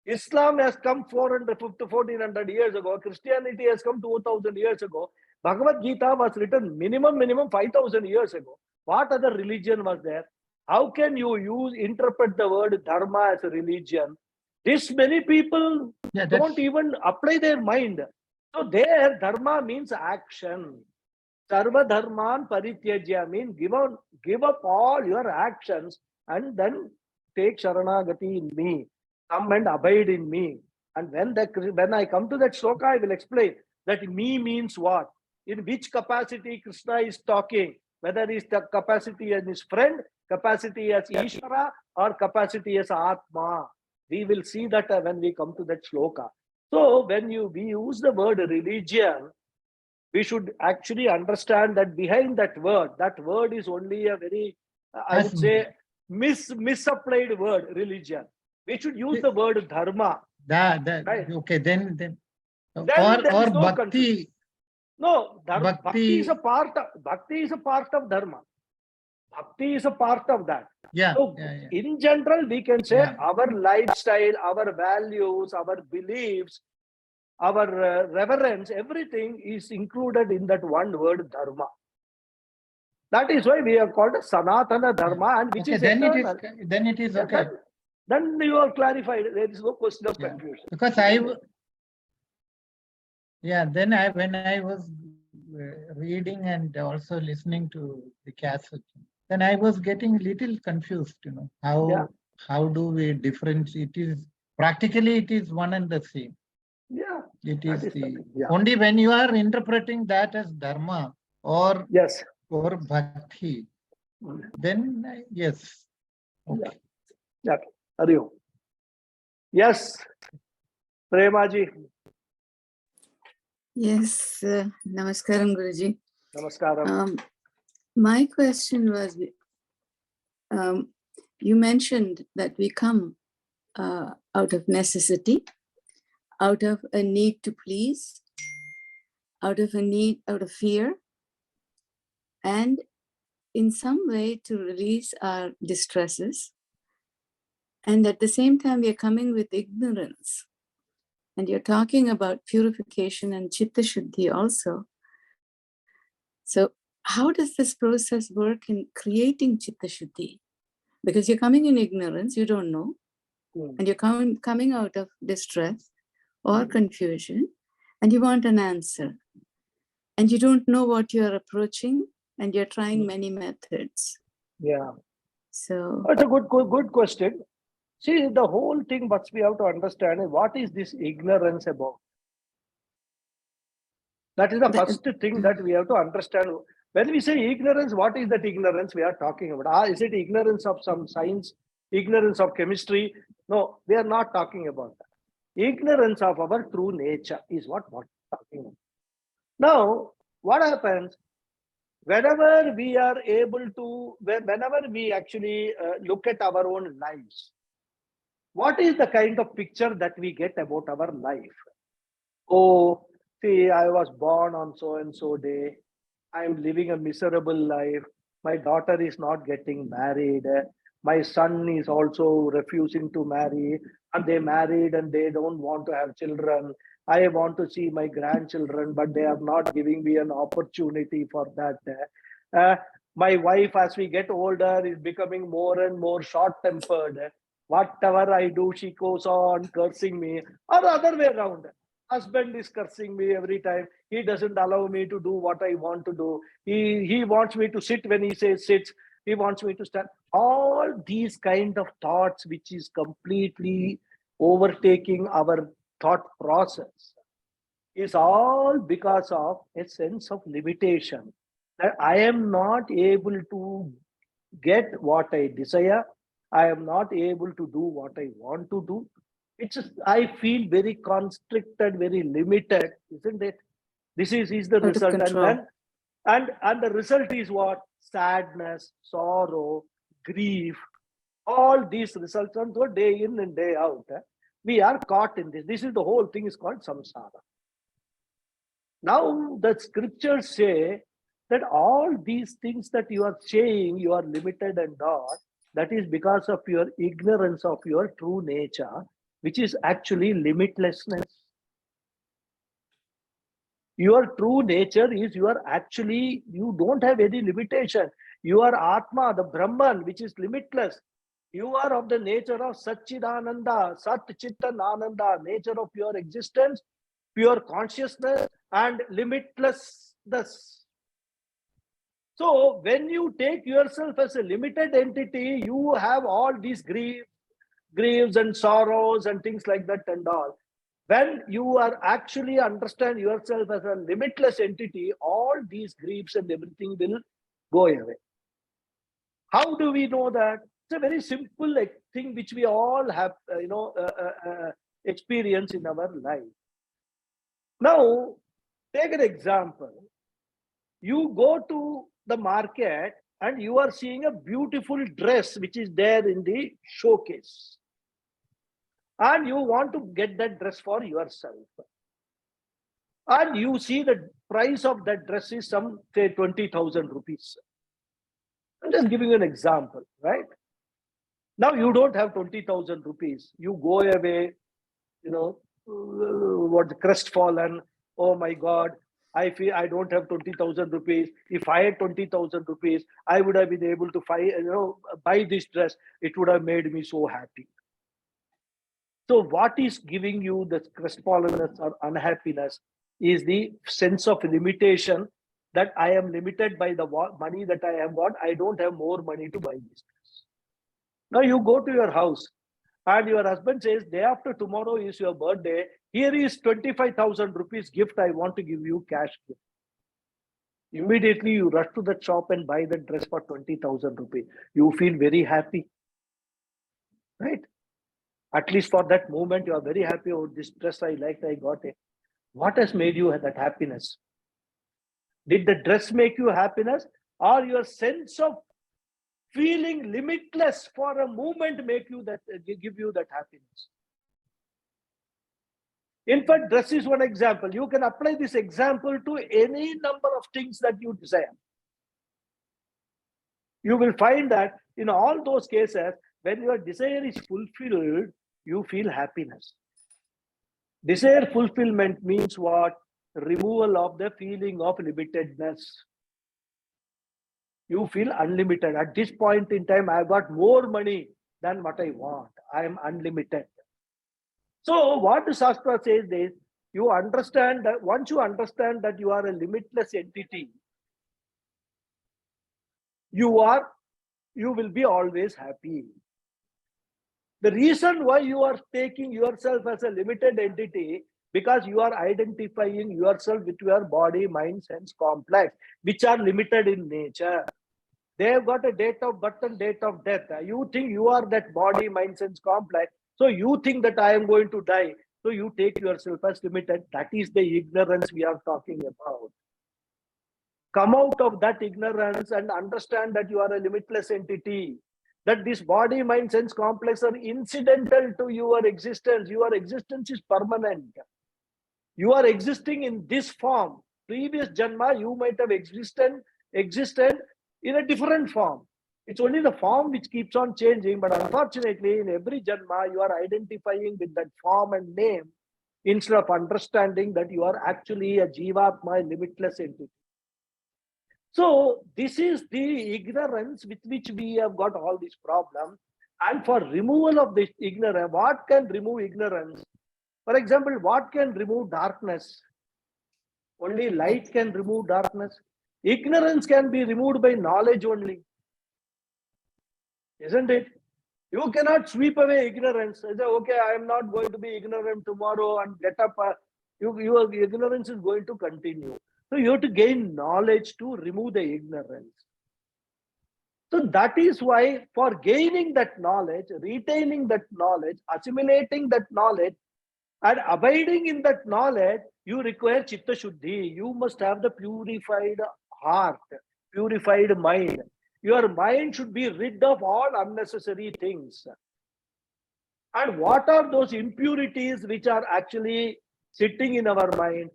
Islam has come 1400 years ago. Christianity has come 2000 years ago. Bhagavad Gita was written minimum 5000 years ago. What other religion was there? How can you interpret the word dharma as a religion? This many people Yeah, don't even apply their mind. So there, dharma means action. Sarva dharman parityajya means give up all your actions and then take sharanagati in me. Come and abide in me. And when I come to that shloka, I will explain that me means what? In which capacity Krishna is talking, whether it's the capacity as his friend, capacity as Ishvara, or capacity as Atma. We will see that when we come to that shloka. So when we use the word religion, we should actually understand that behind that word is only a very, I would say, misapplied word, religion. We should use the word dharma. Right? Okay, then Then or there is no bhakti. confusion. No, bhakti Bhakti is a part of dharma. Bhakti is a part of that. Yeah, So yeah. in general, we can say Yeah. our lifestyle, our values, our beliefs, our reverence, everything is included in that one word dharma. That is why we are called Sanatana Dharma, and which Okay, is then eternal. it is okay. Then you are clarified. There is no question of Yeah. confusion. Because when I was reading and also listening to the cassette, then I was getting little confused, how do we differentiate? Practically it is one and the same. Yeah. It is yeah. only when you are interpreting that as dharma or Yes. or bhakti, then yes. Okay. Yeah. Hari Om. Yes. Premaji. Yes, Namaskaram, Guruji. Namaskaram. My question was, you mentioned that we come out of necessity, out of a need to please, out of fear, and in some way to release our distresses. And at the same time, we are coming with ignorance. And you're talking about purification and chitta shuddhi also. So how does this process work in creating chitta shuddhi? Because you're coming in ignorance, you don't know, and you're coming out of distress or confusion, and you want an answer. And you don't know what you're approaching, and you're trying many methods. Yeah. So that's a good question. See, the whole thing what we have to understand is what is this ignorance about? That is the first thing that we have to understand. When we say ignorance, what is that ignorance we are talking about? Is it ignorance of some science, ignorance of chemistry? No, we are not talking about that. Ignorance of our true nature is what we're talking about. Now, what happens? Whenever we are able to, whenever we actually look at our own lives, what is the kind of picture that we get about our life? Oh, see, I was born on so and so day. I am living a miserable life. My daughter is not getting married. My son is also refusing to marry. And they married and they don't want to have children. I want to see my grandchildren, but they are not giving me an opportunity for that. My wife, as we get older, is becoming more and more short-tempered. Whatever I do, she goes on cursing me, or the other way around. Husband is cursing me every time. He doesn't allow me to do what I want to do. He wants me to sit when he says sits. He wants me to stand. All these kind of thoughts, which is completely overtaking our thought process, is all because of a sense of limitation. That I am not able to get what I desire. I am not able to do what I want to do. It's just, I feel very constricted, very limited, isn't it? This is the out of result. control. And the result is what? Sadness, sorrow, grief, all these results on the day in and day out. We are caught in this. This is the whole thing is called samsara. Now the scriptures say that all these things that you are saying, you are limited and all, that is because of your ignorance of your true nature, which is actually limitlessness. Your true nature is you don't have any limitation. You are Atma, the Brahman, which is limitless. You are of the nature of Satchidananda, Sat Chittan Ananda, nature of pure existence, pure consciousness, and limitlessness. So when you take yourself as a limited entity, you have all these griefs and sorrows and things like that and all. When you are actually understand yourself as a limitless entity, all these griefs and everything will go away. How do we know that? It's a very simple thing which we all have, experience in our life. Now, take an example. You go to the market and you are seeing a beautiful dress which is there in the showcase. And you want to get that dress for yourself. And you see the price of that dress is some, say, 20,000 rupees. I'm just giving you an example, right? Now you don't have 20,000 rupees. You go away, crestfallen. Oh my God, I feel I don't have 20,000 rupees. If I had 20,000 rupees, I would have been able to buy this dress. It would have made me so happy. So what is giving you the crestfallenness or unhappiness is the sense of limitation, that I am limited by the money that I have got. I don't have more money to buy this dress. Now you go to your house and your husband says, day after tomorrow is your birthday. Here is 25,000 rupees gift. I want to give you cash gift. Immediately you rush to the shop and buy the dress for 20,000 rupees. You feel very happy, right? At least for that moment, you are very happy. Oh, this dress I liked, I got it. What has made you that happiness? Did the dress make you happiness, or your sense of feeling limitless for a moment make you that, give you that happiness? In fact, dress is one example. You can apply this example to any number of things that you desire. You will find that in all those cases, when your desire is fulfilled, you feel happiness. Desire fulfillment means what? Removal of the feeling of limitedness. You feel unlimited. At this point in time, I've got more money than what I want. I am unlimited. So what the Shastra says is, you understand that once you understand that you are a limitless entity, you will be always happy. The reason why you are taking yourself as a limited entity, because you are identifying yourself with your body, mind, sense complex, which are limited in nature. They have got a date of birth and date of death. You think you are that body, mind, sense complex. So you think that I am going to die. So you take yourself as limited. That is the ignorance we are talking about. Come out of that ignorance and understand that you are a limitless entity. That this body, mind, sense complex are incidental to your existence. Your existence is permanent. You are existing in this form. Previous Janma, you might have existed in a different form. It's only the form which keeps on changing. But unfortunately, in every Janma, you are identifying with that form and name instead of understanding that you are actually a Jivatma, a limitless entity. So this is the ignorance with which we have got all these problems. And for removal of this ignorance, what can remove ignorance? For example, what can remove darkness? Only light can remove darkness. Ignorance can be removed by knowledge only. Isn't it? You cannot sweep away ignorance. Say, okay, I am not going to be ignorant tomorrow and get up. Your ignorance is going to continue. So you have to gain knowledge to remove the ignorance. So that is why for gaining that knowledge, retaining that knowledge, assimilating that knowledge, and abiding in that knowledge, you require Chitta Shuddhi. You must have the purified heart, purified mind. Your mind should be rid of all unnecessary things. And what are those impurities which are actually sitting in our mind?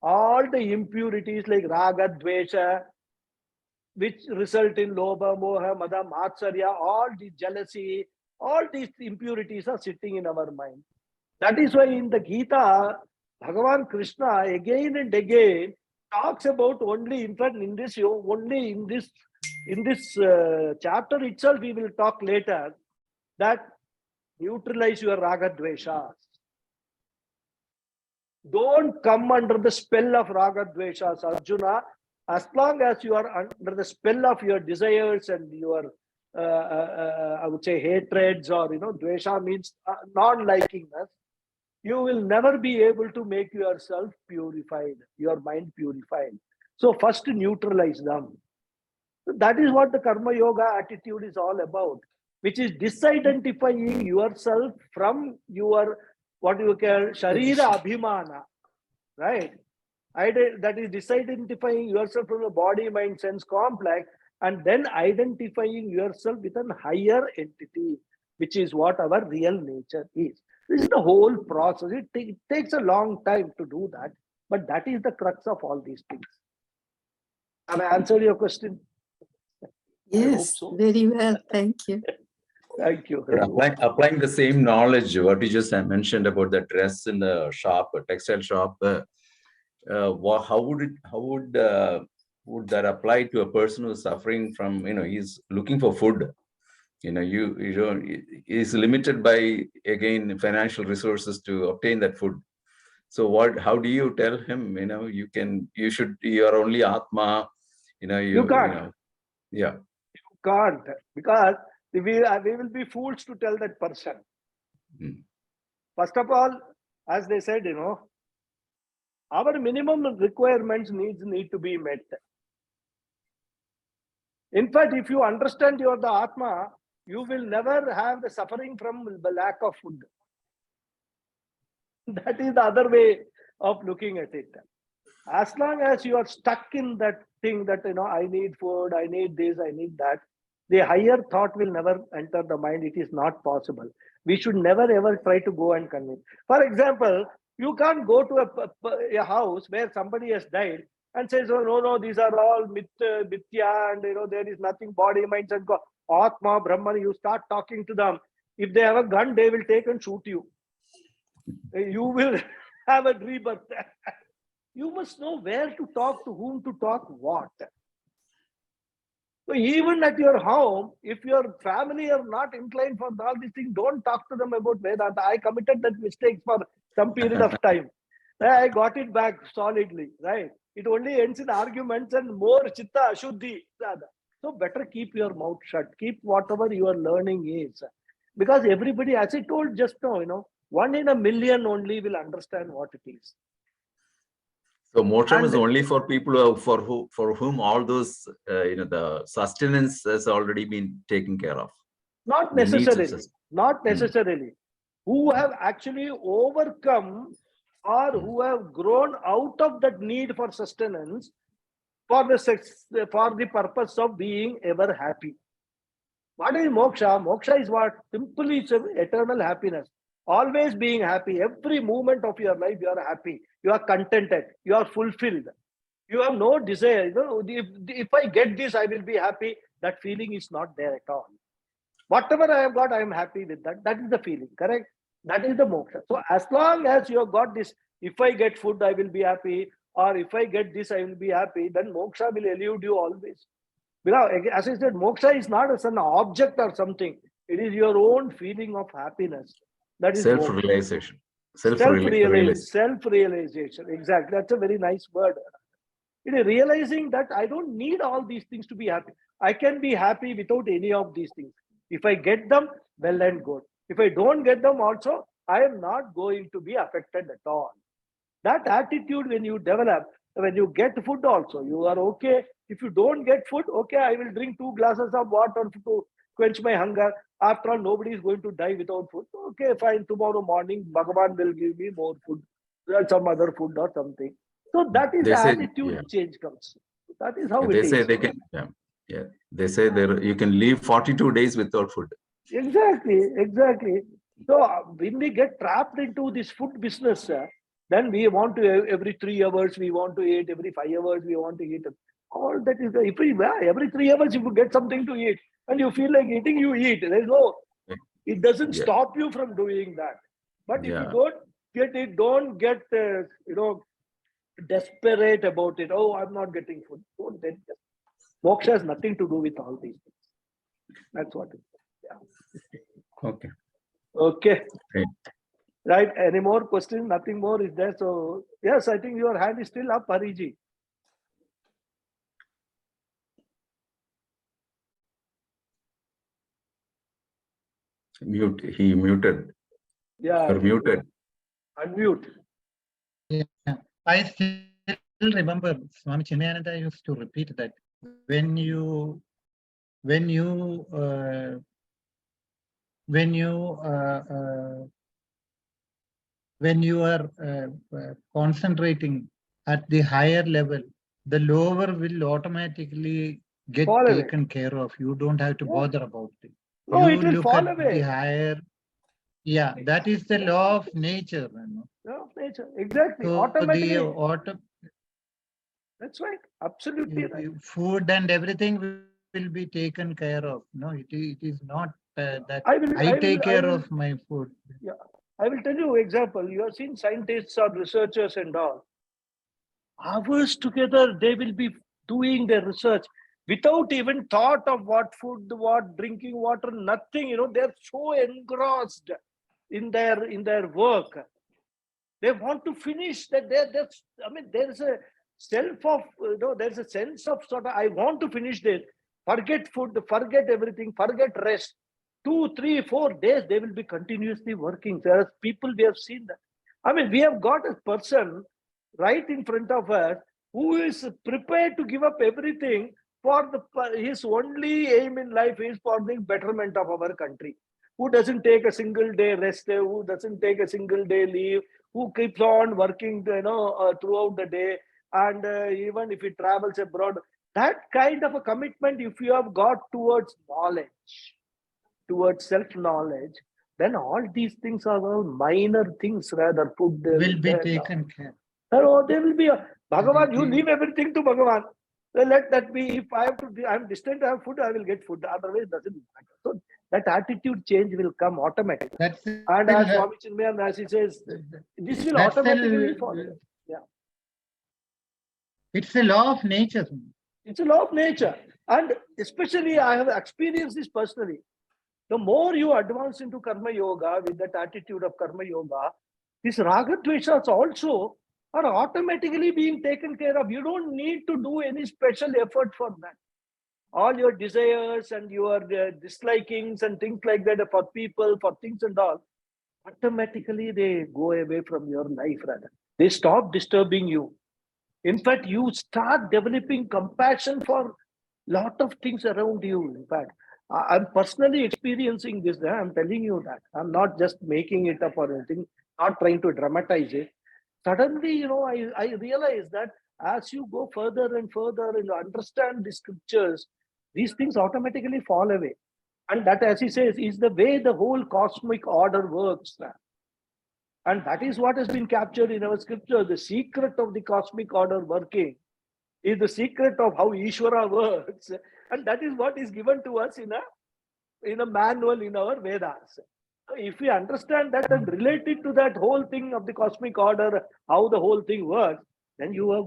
All the impurities like Raga, Dvesha, which result in Lobha, Moha, Mada, Matsarya, all the jealousy, all these impurities are sitting in our mind. That is why in the Gita, Bhagavan Krishna again and again talks about only, in fact, only in this in this chapter itself, we will talk later that neutralize your raga dveshas. Don't come under the spell of raga dveshas, Arjuna. As long as you are under the spell of your desires and your, I would say, hatreds, or dvesha means non-likingness, you will never be able to make yourself purified, your mind purified. So first neutralize them. So that is what the karma yoga attitude is all about, which is disidentifying yourself from your, what you call sharira abhimana, right? That is disidentifying yourself from the body, mind, sense complex, and then identifying yourself with a higher entity, which is what our real nature is. This is the whole process. It takes a long time to do that, but that is the crux of all these things. Have I answered your question? Yes, so. very well. Thank you. Thank you. Applying the same knowledge, what you just mentioned about the dress in the shop, textile shop, how would that apply to a person who's suffering from, he's looking for food? You don't, is limited by, again, financial resources to obtain that food. So how do you tell him, you are only Atma, you can't. Yeah. You can't, because we will be fools to tell that person. First of all, as they said, our minimum requirements need to be met. In fact, if you understand you are the Atma, you will never have the suffering from the lack of food. That is the other way of looking at it. As long as you are stuck in that thing that, I need food, I need this, I need that, the higher thought will never enter the mind. It is not possible. We should never ever try to go and convince. For example, you can't go to a house where somebody has died and says, oh, no, these are all mithya, and there is nothing, body, mind, and Atma, Brahman. You start talking to them. If they have a gun, they will take and shoot you. You will have a rebirth. You must know where to talk, to whom to talk, what. So even at your home, if your family are not inclined for all these things, don't talk to them about Vedanta. I committed that mistake for some period of time. I got it back solidly, right? It only ends in arguments and more chitta ashuddhi. So better keep your mouth shut. Keep whatever you are learning is. Because everybody, as I told just now, 1 in a million only will understand what it is. So moksha is only for people for whom all those, the sustenance has already been taken care of. Not necessarily. Not necessarily. Who have actually overcome or who have grown out of that need for sustenance for the purpose of being ever happy. What is moksha? Moksha is what? Simply it's eternal happiness. Always being happy. Every moment of your life, you are happy. You are contented. You are fulfilled. You have no desire. If I get this, I will be happy. That feeling is not there at all. Whatever I have got, I am happy with that. That is the feeling, correct? That is the moksha. So as long as you have got this, if I get food, I will be happy. Or if I get this, I will be happy. Then moksha will elude you always. Because, as I said, moksha is not an object or something. It is your own feeling of happiness. That is self-realization. Self-realization. Exactly. That's a very nice word. It is realizing that I don't need all these things to be happy. I can be happy without any of these things. If I get them, well and good. If I don't get them also, I am not going to be affected at all. That attitude, when you develop, when you get food also, you are okay. If you don't get food, okay, I will drink 2 glasses of water to quench my hunger. After all, nobody is going to die without food. Okay, fine. Tomorrow morning, Bhagawad will give me more food, some other food or something. So that is the attitude change comes. That is how it is. They say they can, they say you can live 42 days without food. Exactly. So when we get trapped into this food business, then we want to, every 3 hours we want to eat, every 5 hours we want to eat. All that is, every 3 hours if you get something to eat and you feel like eating, you eat. There's no, it doesn't stop you from doing that. But if you don't get it, don't get, desperate about it. Oh, I'm not getting food. Don't get Moksha has nothing to do with all these things. That's what it is. Yeah. Okay. Okay. Great. Right. Any more questions? Nothing more is there. So yes, I think your hand is still up, Hariji. Mute. He muted. Yeah. You're muted. Unmute. Yeah. I still remember Swami Chinmayananda used to repeat that when you are concentrating at the higher level, the lower will automatically get Fall away. taken care of. You don't have to Yeah. bother about it. No, You it will look fall at away. the higher. Yeah, that is the law of nature. Law of nature. Exactly. So Automatically. That's right. Absolutely right. Food and everything will be taken care of. No, it is not that I take care of my food. Yeah. I will tell you example. You have seen scientists or researchers and all. Hours together, they will be doing their research without even thought of what food, what drinking water, nothing. They're so engrossed in their work. They want to finish that. There's a self of there's a sense of sort of I want to finish this. Forget food, forget everything, forget rest. 2, 3, 4 days they will be continuously working. There are people we have seen that. We have got a person right in front of us who is prepared to give up everything for his only aim in life is for the betterment of our country. Who doesn't take a single day rest, who doesn't take a single day leave, who keeps on working, throughout the day, and even if he travels abroad. That kind of a commitment, if you have got towards knowledge, towards self-knowledge, then all these things are all minor things rather. Food Will be taken care. Oh, there will be a Bhagavan. You leave everything to Bhagavan. Well, let that be. If I'm distant, I have food, I will get food. Otherwise, it doesn't matter. So that attitude change will come automatically. And as Swami Chinmayananda, as he says, this will automatically follow. Yeah. It's a law of nature. It's a law of nature. And especially, I have experienced this personally. The more you advance into Karma Yoga with that attitude of Karma Yoga, these Raga Dveshas also are automatically being taken care of. You don't need to do any special effort for that. All your desires and your dislikings and things like that for people, for things and all, automatically they go away from your life rather. They stop disturbing you. In fact, you start developing compassion for lot of things around you. In fact, I'm personally experiencing this. I'm telling you that. I'm not just making it up or anything, not trying to dramatize it. Suddenly, I realize that as you go further and further and understand the scriptures, these things automatically fall away. And that, as he says, is the way the whole cosmic order works. And that is what has been captured in our scripture. The secret of the cosmic order working is the secret of how Ishvara works. And that is what is given to us in a manual in our Vedas. If we understand that and relate it to that whole thing of the cosmic order, how the whole thing works, then you have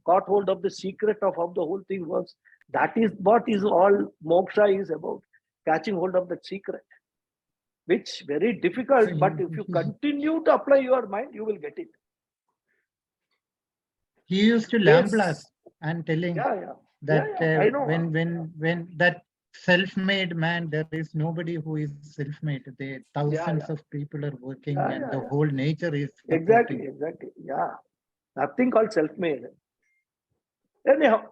got hold of the secret of how the whole thing works. That is what is all moksha is about, catching hold of that secret, which very difficult, but if you continue to apply your mind, you will get it. He used to lamblast and telling that I know. when that self-made man, there is nobody who is self-made. There thousands of people are working, and the whole nature is exactly. Yeah, nothing called self-made. Anyhow,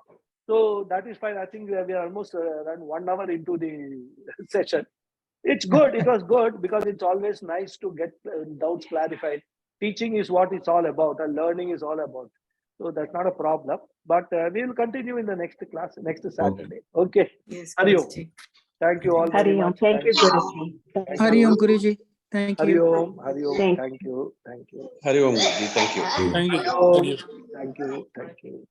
so that is fine. I think we are almost around 1 hour into the session. It's good. It was good because it's always nice to get doubts clarified. Teaching is what it's all about, and learning is all about. So that's not a problem. But we will continue in the next class, next Saturday. Okay. Yes, Hari Om. Guruji. Thank you all very Hari Om. much. Thank you, Guruji. Hari Om Guruji. Thank Hari you. Om. Hari Om. Thank Thank you. Thank you. Hari Om, Guruji. Thank you. Thank you. Hari Om. Thank you. Thank you.